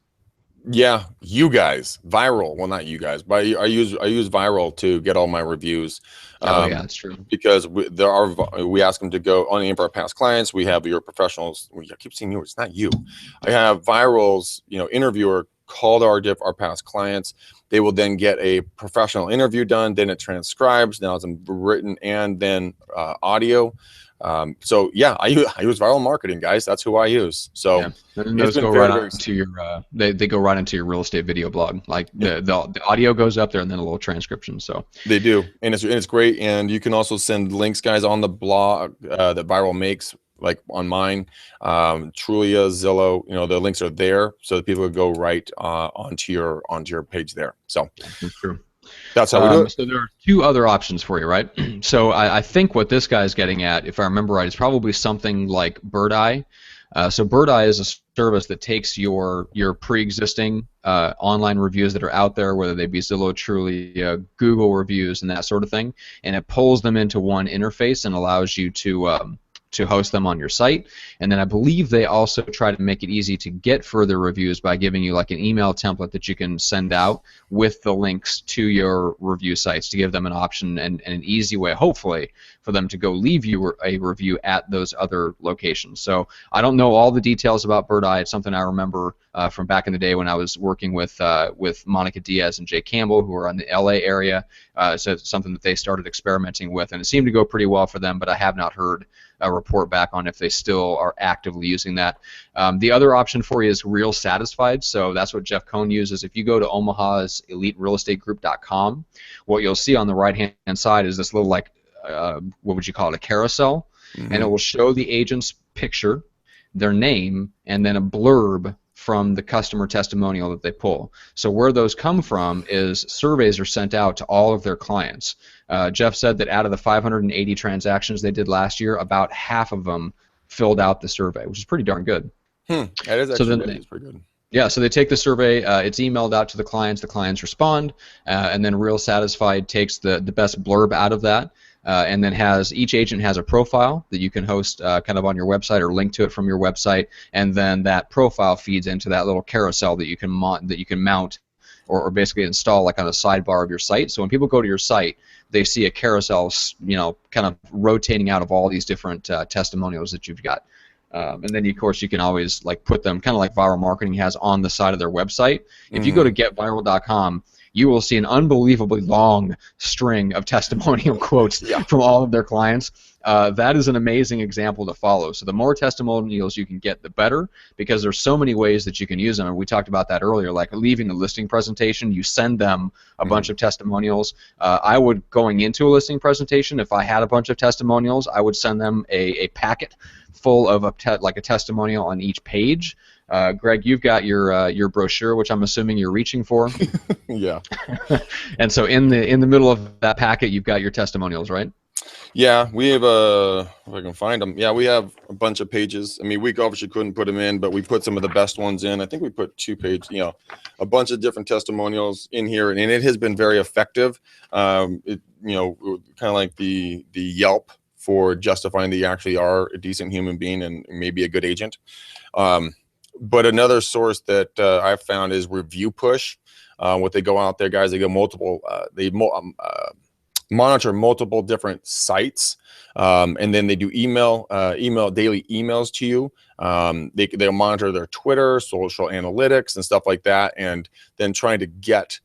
Yeah, you guys, Viral. Well, not you guys, but I use Viral to get all my reviews. Oh yeah, that's true. Because we ask them to go on any of our past clients. We have your professionals. I keep saying you. It's not you. I have Viral's interviewer called our past clients. They will then get a professional interview done. Then it transcribes. Now it's written and then audio. So yeah, I use Viral Marketing, guys. That's who I use. So yeah. And those go right into your they go right into your real estate video blog. Like the audio goes up there and then a little transcription. So they do, and it's great. And you can also send links, guys, on the blog that Viral makes. Like on mine, Trulia, Zillow, the links are there, so that people would go right onto your page there. So that's true. That's how we do it. So there are 2 other options for you, right? So I think what this guy's getting at, if I remember right, is probably something like Birdeye. So Birdeye is a service that takes your pre-existing online reviews that are out there, whether they be Zillow, Trulia, Google reviews, and that sort of thing, and it pulls them into one interface and allows you to host them on your site. And then I believe they also try to make it easy to get further reviews by giving you like an email template that you can send out with the links to your review sites to give them an option and an easy way, hopefully, for them to go leave you a review at those other locations. So I don't know all the details about Birdeye. It's something I remember from back in the day when I was working with Monica Diaz and Jay Campbell, who are in the LA area. So it's something that they started experimenting with, and it seemed to go pretty well for them, but I have not heard a report back on if they still are actively using that. The other option for you is Real Satisfied. So that's what Jeff Cohen uses. If you go to Omaha's EliteRealEstateGroup.com, what you'll see on the right-hand side is this little, like, what would you call it, a carousel, and it will show the agent's picture, their name, and then a blurb from the customer testimonial that they pull. So where those come from is surveys are sent out to all of their clients. Jeff said that out of the 580 transactions they did last year, about half of them filled out the survey, which is pretty darn good. That is actually pretty good. Yeah, so they take the survey, it's emailed out to the clients respond, and then Real Satisfied takes the best blurb out of that, and then each agent has a profile that you can host kind of on your website or link to it from your website, and then that profile feeds into that little carousel that you can mount or basically install like on a sidebar of your site. So when people go to your site, they see a carousel, kind of rotating out of all these different testimonials that you've got. And then, of course, you can always like put them kind of like Viral Marketing has on the side of their website. If you go to getviral.com, you will see an unbelievably long string of testimonial quotes from all of their clients. That is an amazing example to follow. So the more testimonials you can get, the better, because there's so many ways that you can use them. And we talked about that earlier, like leaving the listing presentation, you send them a bunch of testimonials. I would, going into a listing presentation, if I had a bunch of testimonials, I would send them a packet full of like a testimonial on each page. Greg, you've got your brochure, which I'm assuming you're reaching for. Yeah. And so in the middle of that packet, you've got your testimonials, right? Yeah, we have if I can find them. Yeah, we have a bunch of pages. I mean, we obviously couldn't put them in, but we put some of the best ones in. I think we put 2 pages, a bunch of different testimonials in here, and it has been very effective. Kind of like the Yelp for justifying that you actually are a decent human being and maybe a good agent. But another source that I've found is Review Push. What they go out there, guys, they go multiple. Monitor multiple different sites, and then they do daily emails to you. They'll monitor their Twitter, social analytics, and stuff like that, and then trying to get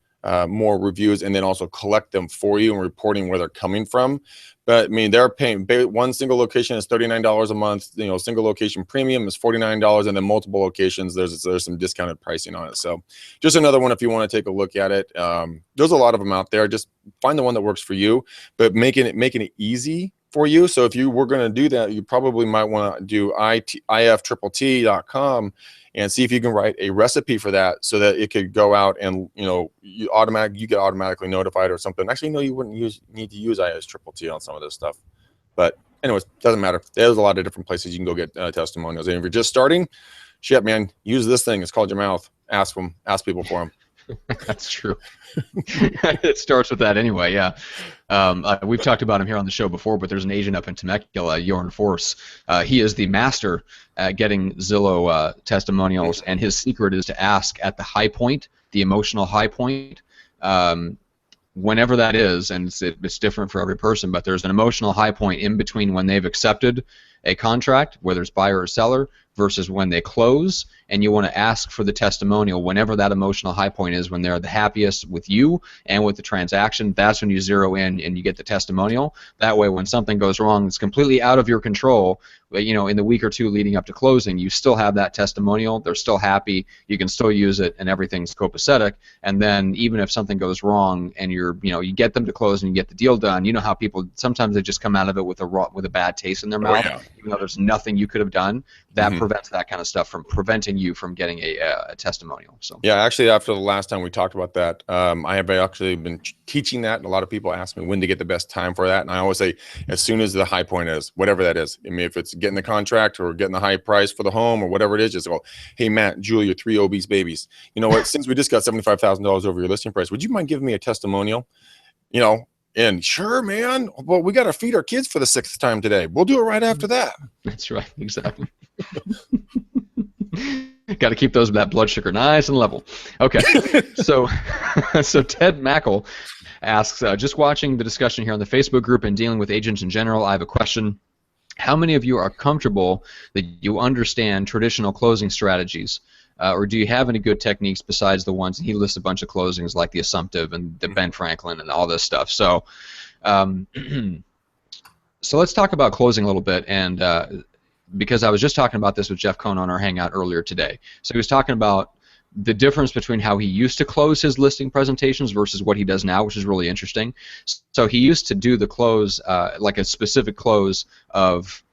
more reviews, and then also collect them for you and reporting where they're coming from. But I mean, they're paying one single location is $39 a month. Single location premium is $49, and then multiple locations there's some discounted pricing on it. So just another one if you want to take a look at it. There's a lot of them out there. Just find the one that works for you, but making it easy for you. So if you were going to do that, you probably might want to do ifttt.com and see if you can write a recipe for that so that it could go out and you get automatically notified or something. Actually, no, you wouldn't need to use ISTTT on some of this stuff. But anyways, doesn't matter. There's a lot of different places you can go get testimonials. And if you're just starting, shit, man, use this thing. It's called your mouth. Ask people for them. That's true. It starts with that anyway, yeah. We've talked about him here on the show before, but there's an agent up in Temecula, Jorn Force. He is the master at getting Zillow testimonials, and his secret is to ask at the high point, the emotional high point, whenever that is, and it's different for every person, but there's an emotional high point in between when they've accepted a contract, whether it's buyer or seller, versus when they close, and you want to ask for the testimonial whenever that emotional high point is, when they're the happiest with you and with the transaction. That's when you zero in and you get the testimonial. That way, when something goes wrong, it's completely out of your control. But in the week or two leading up to closing, you still have that testimonial. They're still happy. You can still use it, and everything's copacetic. And then even if something goes wrong, and you get them to close and you get the deal done, you know how people sometimes they just come out of it with a bad taste in their mouth, even though there's nothing you could have done. That prevents that kind of stuff from preventing you from getting a testimonial. So yeah, actually, after the last time we talked about that, I have actually been teaching that, and a lot of people ask me when to get the best time for that, and I always say as soon as the high point is, whatever that is. I mean, if it's getting the contract or getting the high price for the home or whatever it is, just go, hey Matt, Julia, 3 obese babies. You know what? Since we just got $75,000 over your listing price, would you mind giving me a testimonial? And sure, man. Well, we got to feed our kids for the 6th time today. We'll do it right after that. That's right. Exactly. Got to keep that blood sugar nice and level. Okay. So Ted Mackel asks, just watching the discussion here on the Facebook group and dealing with agents in general, I have a question. How many of you are comfortable that you understand traditional closing strategies? Or do you have any good techniques besides the ones, and he lists a bunch of closings like the assumptive and the Ben Franklin and all this stuff. So so let's talk about closing a little bit, and because I was just talking about this with Jeff Cohen on our Hangout earlier today. So he was talking about the difference between how he used to close his listing presentations versus what he does now, which is really interesting. So he used to do the close, like a specific close of,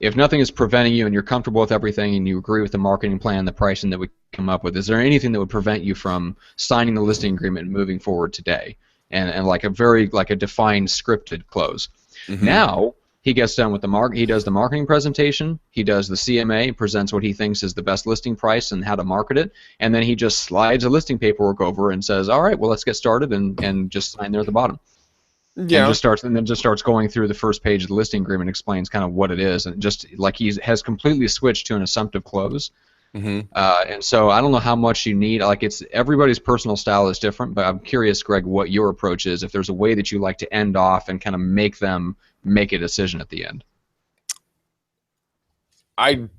if nothing is preventing you and you're comfortable with everything and you agree with the marketing plan, the pricing that we come up with, is there anything that would prevent you from signing the listing agreement and moving forward today? And like a defined scripted close. Now, He gets done with he does the marketing presentation, he does the CMA, presents what he thinks is the best listing price and how to market it, and then he just slides the listing paperwork over and says, all right, well, let's get started, and just sign there at the bottom. Yeah. And then starts going through the first page of the listing agreement, explains kind of what it is, and just like he has completely switched to an assumptive close. And so I don't know how much you need. Like, it's everybody's personal style is different, but I'm curious, Greg, what your approach is. If there's a way that you like to end off and kind of make them make a decision at the end. I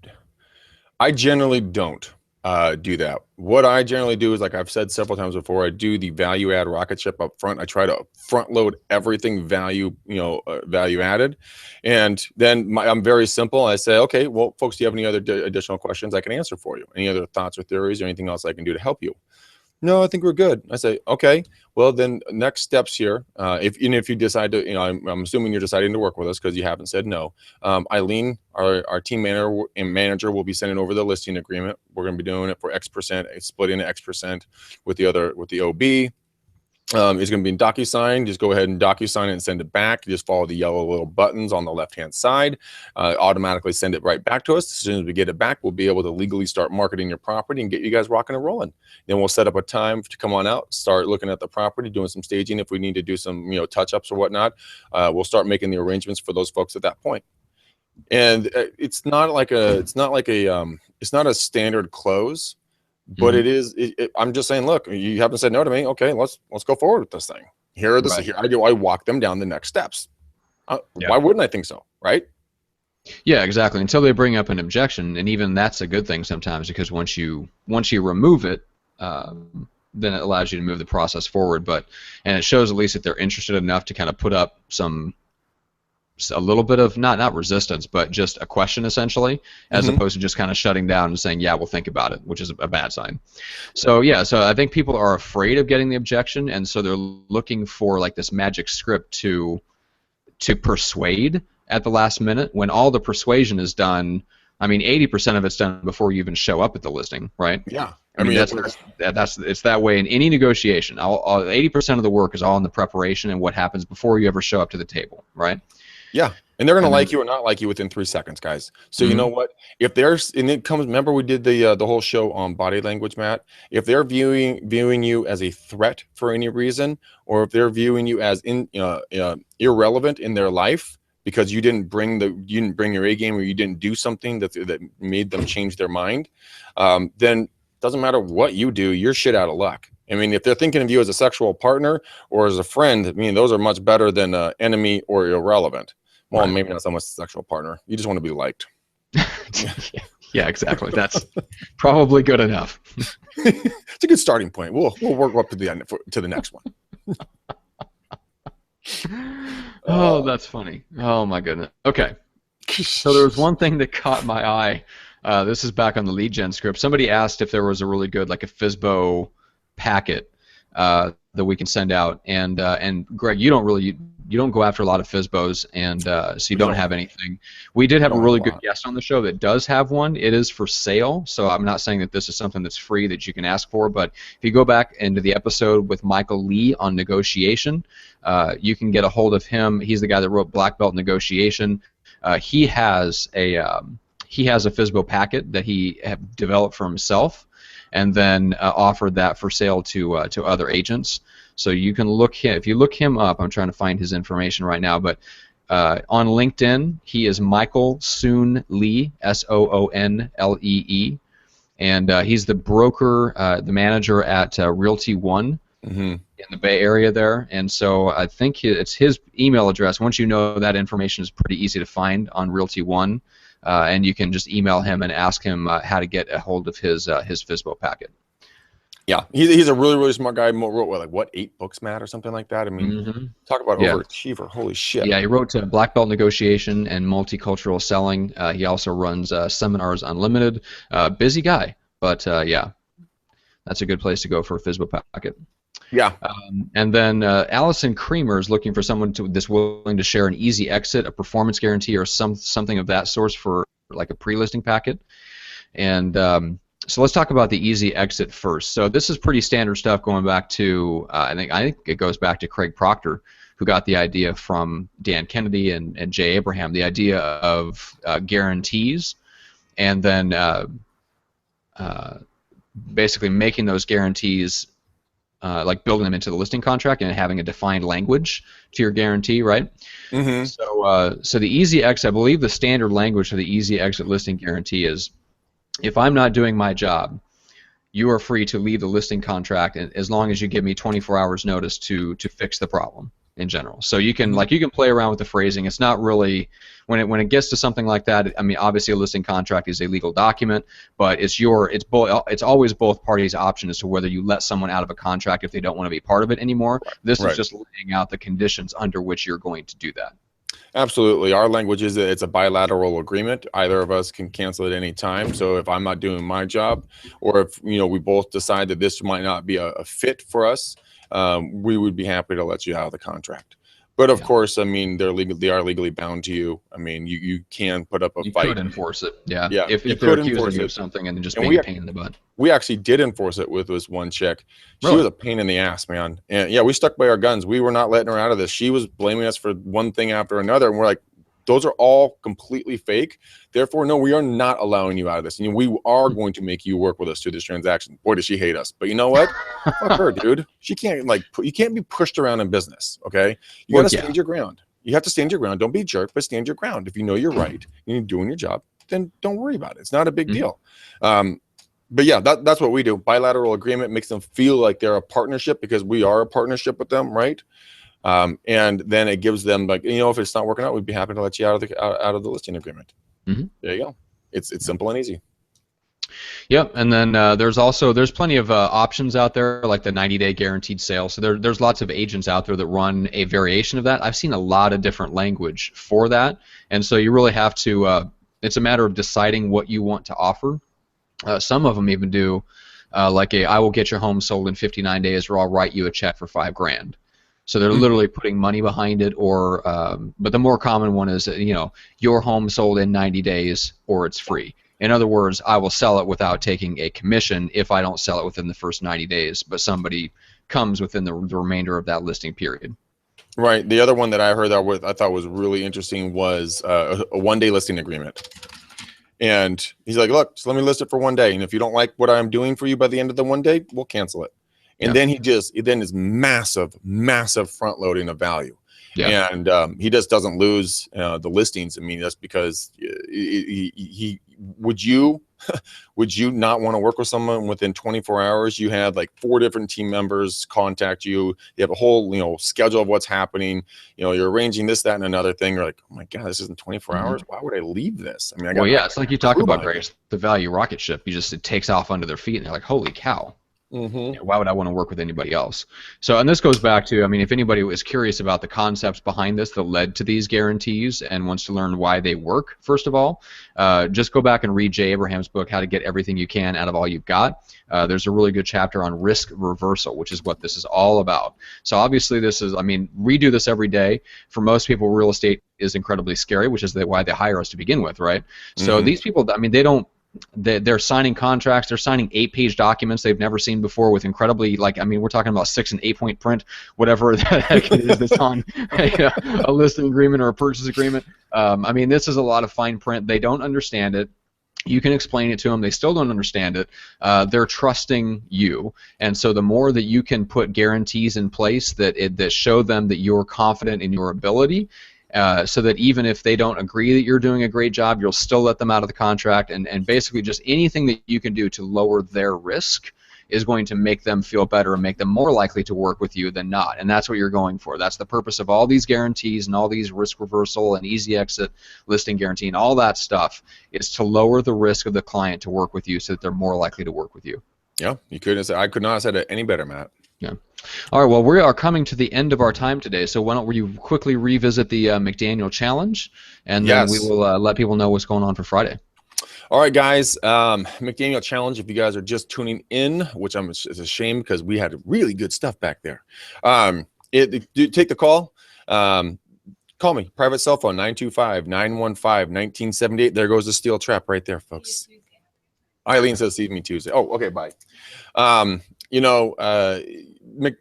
generally don't do that. What I generally do is, like I've said several times before, I do the value add rocket ship up front. I try to front load everything value added, and then I'm very simple. I say, okay, well, folks, do you have any other additional questions I can answer for you? Any other thoughts or theories or anything else I can do to help you? No, I think we're good. I say, okay, well, then next steps here, if you decide to, I'm assuming you're deciding to work with us because you haven't said no. Eileen, our team manager will be sending over the listing agreement. We're going to be doing it for X%, splitting the X% with the OB. It's going to be in DocuSign. Just go ahead and DocuSign it and send it back. You just follow the yellow little buttons on the left-hand side. Automatically send it right back to us. As soon as we get it back, we'll be able to legally start marketing your property and get you guys rocking and rolling. Then we'll set up a time to come on out, start looking at the property, doing some staging. If we need to do some touch-ups or whatnot, we'll start making the arrangements for those folks at that point. And it's not a standard close. But it is. I'm just saying. Look, you haven't said no to me. Okay, let's go forward with this thing. Here I walk them down the next steps. Why wouldn't I think so? Right? Yeah, exactly. Until they bring up an objection, and even that's a good thing sometimes, because once you remove it, then it allows you to move the process forward. And it shows at least that they're interested enough to kind of put up a little bit of not resistance, but just a question essentially, as opposed to just kind of shutting down and saying, yeah, we'll think about it, which is a bad sign. So yeah, so I think people are afraid of getting the objection, and so they're looking for like this magic script to persuade at the last minute, when all the persuasion is done. I mean, 80% of it's done before you even show up at the listing, right? Yeah. I mean, it's that way in any negotiation. 80% of the work is all in the preparation and what happens before you ever show up to the table, right? Yeah, and they're going to like you or not like you within 3 seconds, guys. So you know what? If remember we did the whole show on body language, Matt. If they're viewing you as a threat for any reason, or if they're viewing you as irrelevant in their life because you didn't bring your A game, or you didn't do something that made them change their mind, then doesn't matter what you do, you're shit out of luck. I mean, if they're thinking of you as a sexual partner or as a friend, I mean, those are much better than enemy or irrelevant. Well, maybe not so much a sexual partner. You just want to be liked. Yeah, exactly. That's probably good enough. It's a good starting point. We'll work up to the end to the next one. Oh, that's funny. Oh my goodness. Okay. So there was one thing that caught my eye. This is back on the lead gen script. Somebody asked if there was a really good, like a FSBO packet that we can send out, and Greg, you don't go after a lot of FSBOs, and so you don't have anything. We did have a really good guest on the show that does have one. It is for sale, so I'm not saying that this is something that's free that you can ask for, but if you go back into the episode with Michael Lee on negotiation, you can get a hold of him. He's the guy that wrote Black Belt Negotiation. He has a FSBO packet that he have developed for himself, and then offered that for sale to other agents. So you can if you look him up, I'm trying to find his information right now, but on LinkedIn, he is Michael Soon Lee, Soonlee, and he's the broker, the manager at Realty One in the Bay Area there. And so I think it's his email address. Once you know that information is pretty easy to find on Realty One, and you can just email him and ask him how to get a hold of his FSBO packet. Yeah, he's a really, really smart guy. Wrote 8 books, Matt, or something like that? I mean, talk about overachiever. Holy shit. Yeah, he wrote Black Belt Negotiation and Multicultural Selling. He also runs Seminars Unlimited. Busy guy, but yeah, that's a good place to go for a FSBO packet. Yeah. And then Allison Creamer is looking for someone that's willing to share an easy exit, a performance guarantee, or something of that sort for like a pre-listing packet. And so let's talk about the easy exit first. So this is pretty standard stuff going back to I think it goes back to Craig Proctor who got the idea from Dan Kennedy and Jay Abraham, the idea of guarantees, and then basically making those guarantees, like building them into the listing contract and having a defined language to your guarantee, right? Mm-hmm. So the easy exit, I believe the standard language for the easy exit listing guarantee is, if I'm not doing my job, you are free to leave the listing contract as long as you give me 24 hours notice to fix the problem in general. So you can you can play around with the phrasing. It's not really, when it gets to something like that, I mean, obviously a listing contract is a legal document, but it's always both parties' option as to whether you let someone out of a contract if they don't want to be part of it anymore. This is just laying out the conditions under which you're going to do that. Absolutely. Our language is that it's a bilateral agreement. Either of us can cancel at any time. So if I'm not doing my job, or if we both decide that this might not be a fit for us, we would be happy to let you out of the contract. But of course, I mean, they are legally bound to you. I mean, you can put up a fight. You could enforce it, yeah. Yeah. If they're accusing you of something and then just being a pain in the butt. We actually did enforce it with this one chick. She was a pain in the ass, man. And yeah, we stuck by our guns. We were not letting her out of this. She was blaming us for one thing after another, and we're like, those are all completely fake. Therefore, no, we are not allowing you out of this. And we are going to make you work with us through this transaction. Boy, does she hate us. But you know what? Fuck her, dude. She can't, you can't be pushed around in business, okay? You got to stand your ground. You have to stand your ground. Don't be a jerk, but stand your ground. If you know you're right and you're doing your job, then don't worry about it. It's not a big deal. But yeah, that's what we do. Bilateral agreement makes them feel like they're a partnership, because we are a partnership with them, right? And then it gives them, like, if it's not working out, we'd be happy to let you out of the listing agreement. There you go. It's simple and easy. Yep, and then there's plenty of options out there, like the 90-day guaranteed sale. So there's lots of agents out there that run a variation of that. I've seen a lot of different language for that, and so you really have to. It's a matter of deciding what you want to offer. Some of them even do like I will get your home sold in 59 days, or I'll write you a check for $5,000. So they're literally putting money behind it, or but the more common one is your home sold in 90 days, or it's free. In other words, I will sell it without taking a commission if I don't sell it within the first 90 days, but somebody comes within the remainder of that listing period. Right. The other one that I heard that I thought was really interesting was a one-day listing agreement. And he's like, look, just let me list it for 1 day. And if you don't like what I'm doing for you by the end of the 1 day, we'll cancel it. And then is massive front loading of value. Yeah. And he just doesn't lose the listings. I mean, that's because he would you not want to work with someone within 24 hours? You had like 4 different team members contact you. You have a whole schedule of what's happening. You're arranging this, that, and another thing. You're like, oh my God, this isn't 24 hours. Why would I leave this? I mean, it's like you talk about, Grace, the value rocket ship. It takes off under their feet, and they're like, holy cow. Why would I want to work with anybody else? So, and this goes back to, I mean, if anybody was curious about the concepts behind this that led to these guarantees and wants to learn why they work, first of all, just go back and read Jay Abraham's book, How to Get Everything You Can Out of All You've Got. There's a really good chapter on risk reversal, which is what this is all about. So obviously we do this every day. For most people, real estate is incredibly scary, which is why they hire us to begin with, right? So these people, I mean, they're signing contracts. They're signing 8-page documents they've never seen before with incredibly, we're talking about 6 and 8-point print, whatever the heck it is that's on a listing agreement or a purchase agreement. I mean, this is a lot of fine print. They don't understand it. You can explain it to them. They still don't understand it. They're trusting you. And so the more that you can put guarantees in place that show them that you're confident in your ability, so that even if they don't agree that you're doing a great job, you'll still let them out of the contract, and basically just anything that you can do to lower their risk is going to make them feel better and make them more likely to work with you than not. And that's what you're going for. That's the purpose of all these guarantees and all these risk reversal and easy exit listing guarantee and all that stuff, is to lower the risk of the client to work with you so that they're more likely to work with you. Yeah, I could not have said it any better, Matt. Yeah. All right, well, we are coming to the end of our time today, so why don't you quickly revisit the McDaniel challenge, and then we will let people know what's going on for Friday. All right, guys, McDaniel challenge, if you guys are just tuning in, which it's a shame because we had really good stuff back there. Take the call. Call me, private cell phone, 925-915-1978. There goes the steel trap right there, folks. Eileen says, see me Tuesday. Oh, okay, bye.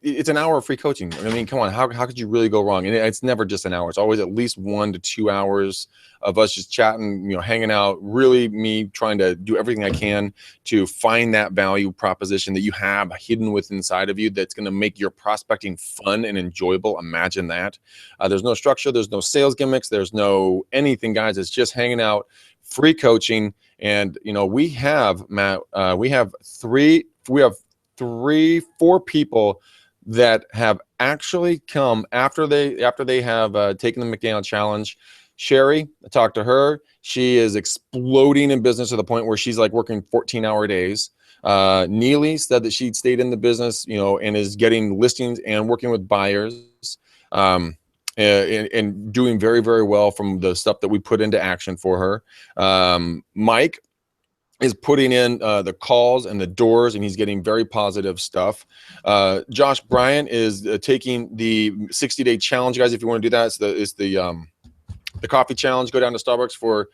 it's an hour of free coaching. I mean, come on, how could you really go wrong? And it's never just an hour. It's always at least 1 to 2 hours of us just chatting, hanging out, really me trying to do everything I can to find that value proposition that you have hidden within inside of you that's going to make your prospecting fun and enjoyable. Imagine that. There's no structure. There's no sales gimmicks. There's no anything, guys. It's just hanging out, free coaching. And, we have, Matt, we have 4 people that have actually come after they have taken the McDaniel challenge. Sherry, I talked to her. She is exploding in business to the point where she's like working 14-hour days. Neely said that she'd stayed in the business, and is getting listings and working with buyers, and doing very, very well from the stuff that we put into action for her. Mike is putting in the calls and the doors, and he's getting very positive stuff. Josh Bryan is taking the 60-day challenge, guys. If you want to do that, it's the coffee challenge. Go down to Starbucks for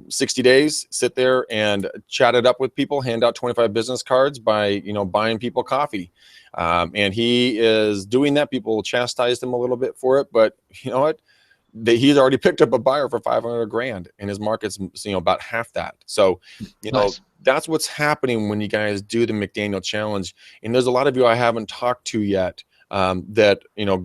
60 days, sit there and chat it up with people, hand out 25 business cards by, buying people coffee. And he is doing that. People chastised him a little bit for it, but you know what? He's already picked up a buyer for $500,000, and his market's about half that. So nice. That's what's happening when you guys do the McDaniel challenge. And there's a lot of you I haven't talked to yet that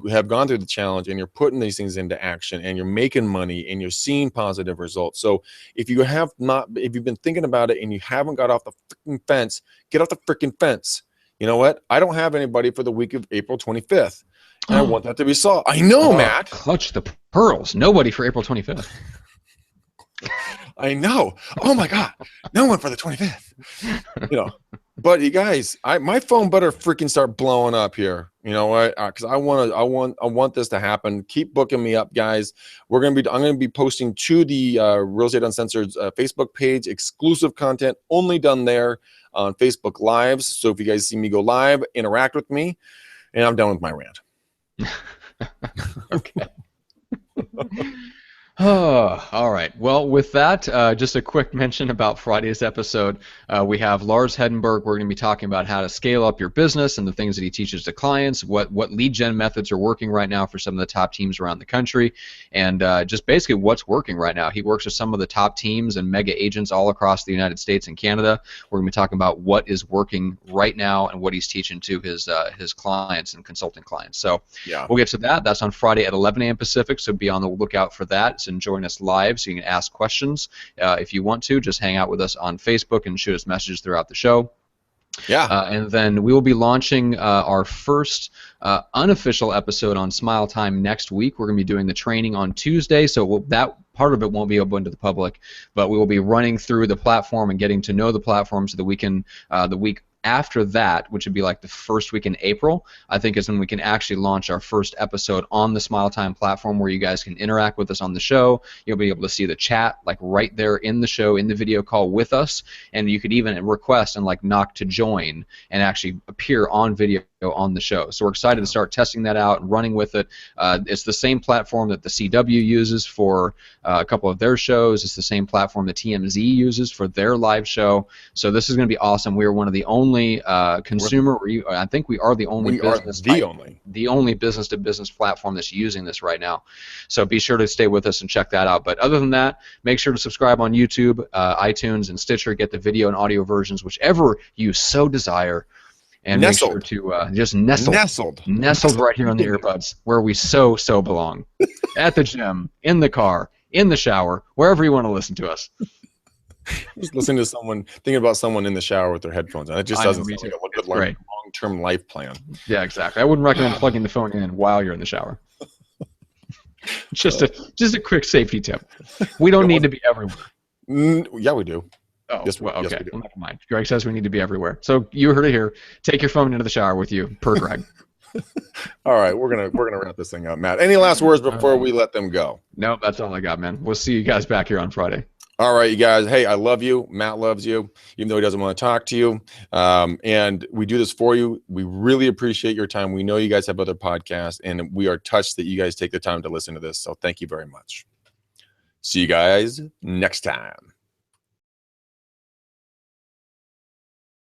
have gone through the challenge, and you're putting these things into action, and you're making money, and you're seeing positive results. So if you've been thinking about it and you haven't got off the freaking fence, get off the freaking fence. You know what? I don't have anybody for the week of April 25th. And I want that to be solved. I know, Matt. Clutch the pearls. Nobody for April 25th. I know. Oh my God. No one for the 25th. But you guys, my phone better freaking start blowing up here. You know what? Because I want this to happen. Keep booking me up, guys. I'm gonna be posting to the Real Estate Uncensored Facebook page, exclusive content only done there on Facebook Lives. So if you guys see me go live, interact with me, and I'm done with my rant. Okay. Oh, all right. Well, with that, just a quick mention about Friday's episode. We have Lars Hedenberg. We're going to be talking about how to scale up your business and the things that he teaches to clients, what lead gen methods are working right now for some of the top teams around the country, and just basically what's working right now. He works with some of the top teams and mega agents all across the United States and Canada. We're going to be talking about what is working right now and what he's teaching to his clients and consulting clients. So yeah, we'll get to that. That's on Friday at 11 a.m. Pacific, so be on the lookout for that. And join us live so you can ask questions. If you want to, just hang out with us on Facebook and shoot us messages throughout the show. Yeah. And then we will be launching our first unofficial episode on Smile Time next week. We're going to be doing the training on Tuesday, so that part of it won't be open to the public, but we will be running through the platform and getting to know the platform so that we can, the week after that, which would be like the first week in April, I think is when we can actually launch our first episode on the Smile Time platform where you guys can interact with us on the show. You'll be able to see the chat like right there in the show, in the video call with us, and you could even request and like knock to join and actually appear on video on the show. So we're excited to start testing that out and running with it. It's the same platform that the CW uses for a couple of their shows. It's the same platform that TMZ uses for their live show. So this is going to be awesome. We are one of the only consumer. I think we are the only the only business-to-business platform that's using this right now. So be sure to stay with us and check that out. But other than that, make sure to subscribe on YouTube, iTunes, and Stitcher. Get the video and audio versions, whichever you so desire. And nestled. Make sure to just nestled right here on the earbuds, where we so belong. At the gym, in the car, in the shower, wherever you want to listen to us. Just listening to someone, thinking about someone in the shower with their headphones on. It just doesn't sound like a good long-term life plan. Yeah, exactly. I wouldn't recommend plugging the phone in while you're in the shower. Just a quick safety tip. We don't need to be everywhere. Yeah, we do. Oh, yes, well, okay. Yes, well, never mind. Greg says we need to be everywhere. So you heard it here. Take your phone into the shower with you, per Greg. All right, we're gonna wrap this thing up, Matt. Any last words before we let them go? No, that's all I got, man. We'll see you guys back here on Friday. All right, you guys. Hey, I love you. Matt loves you, even though he doesn't want to talk to you. And we do this for you. We really appreciate your time. We know you guys have other podcasts, and we are touched that you guys take the time to listen to this. So thank you very much. See you guys next time.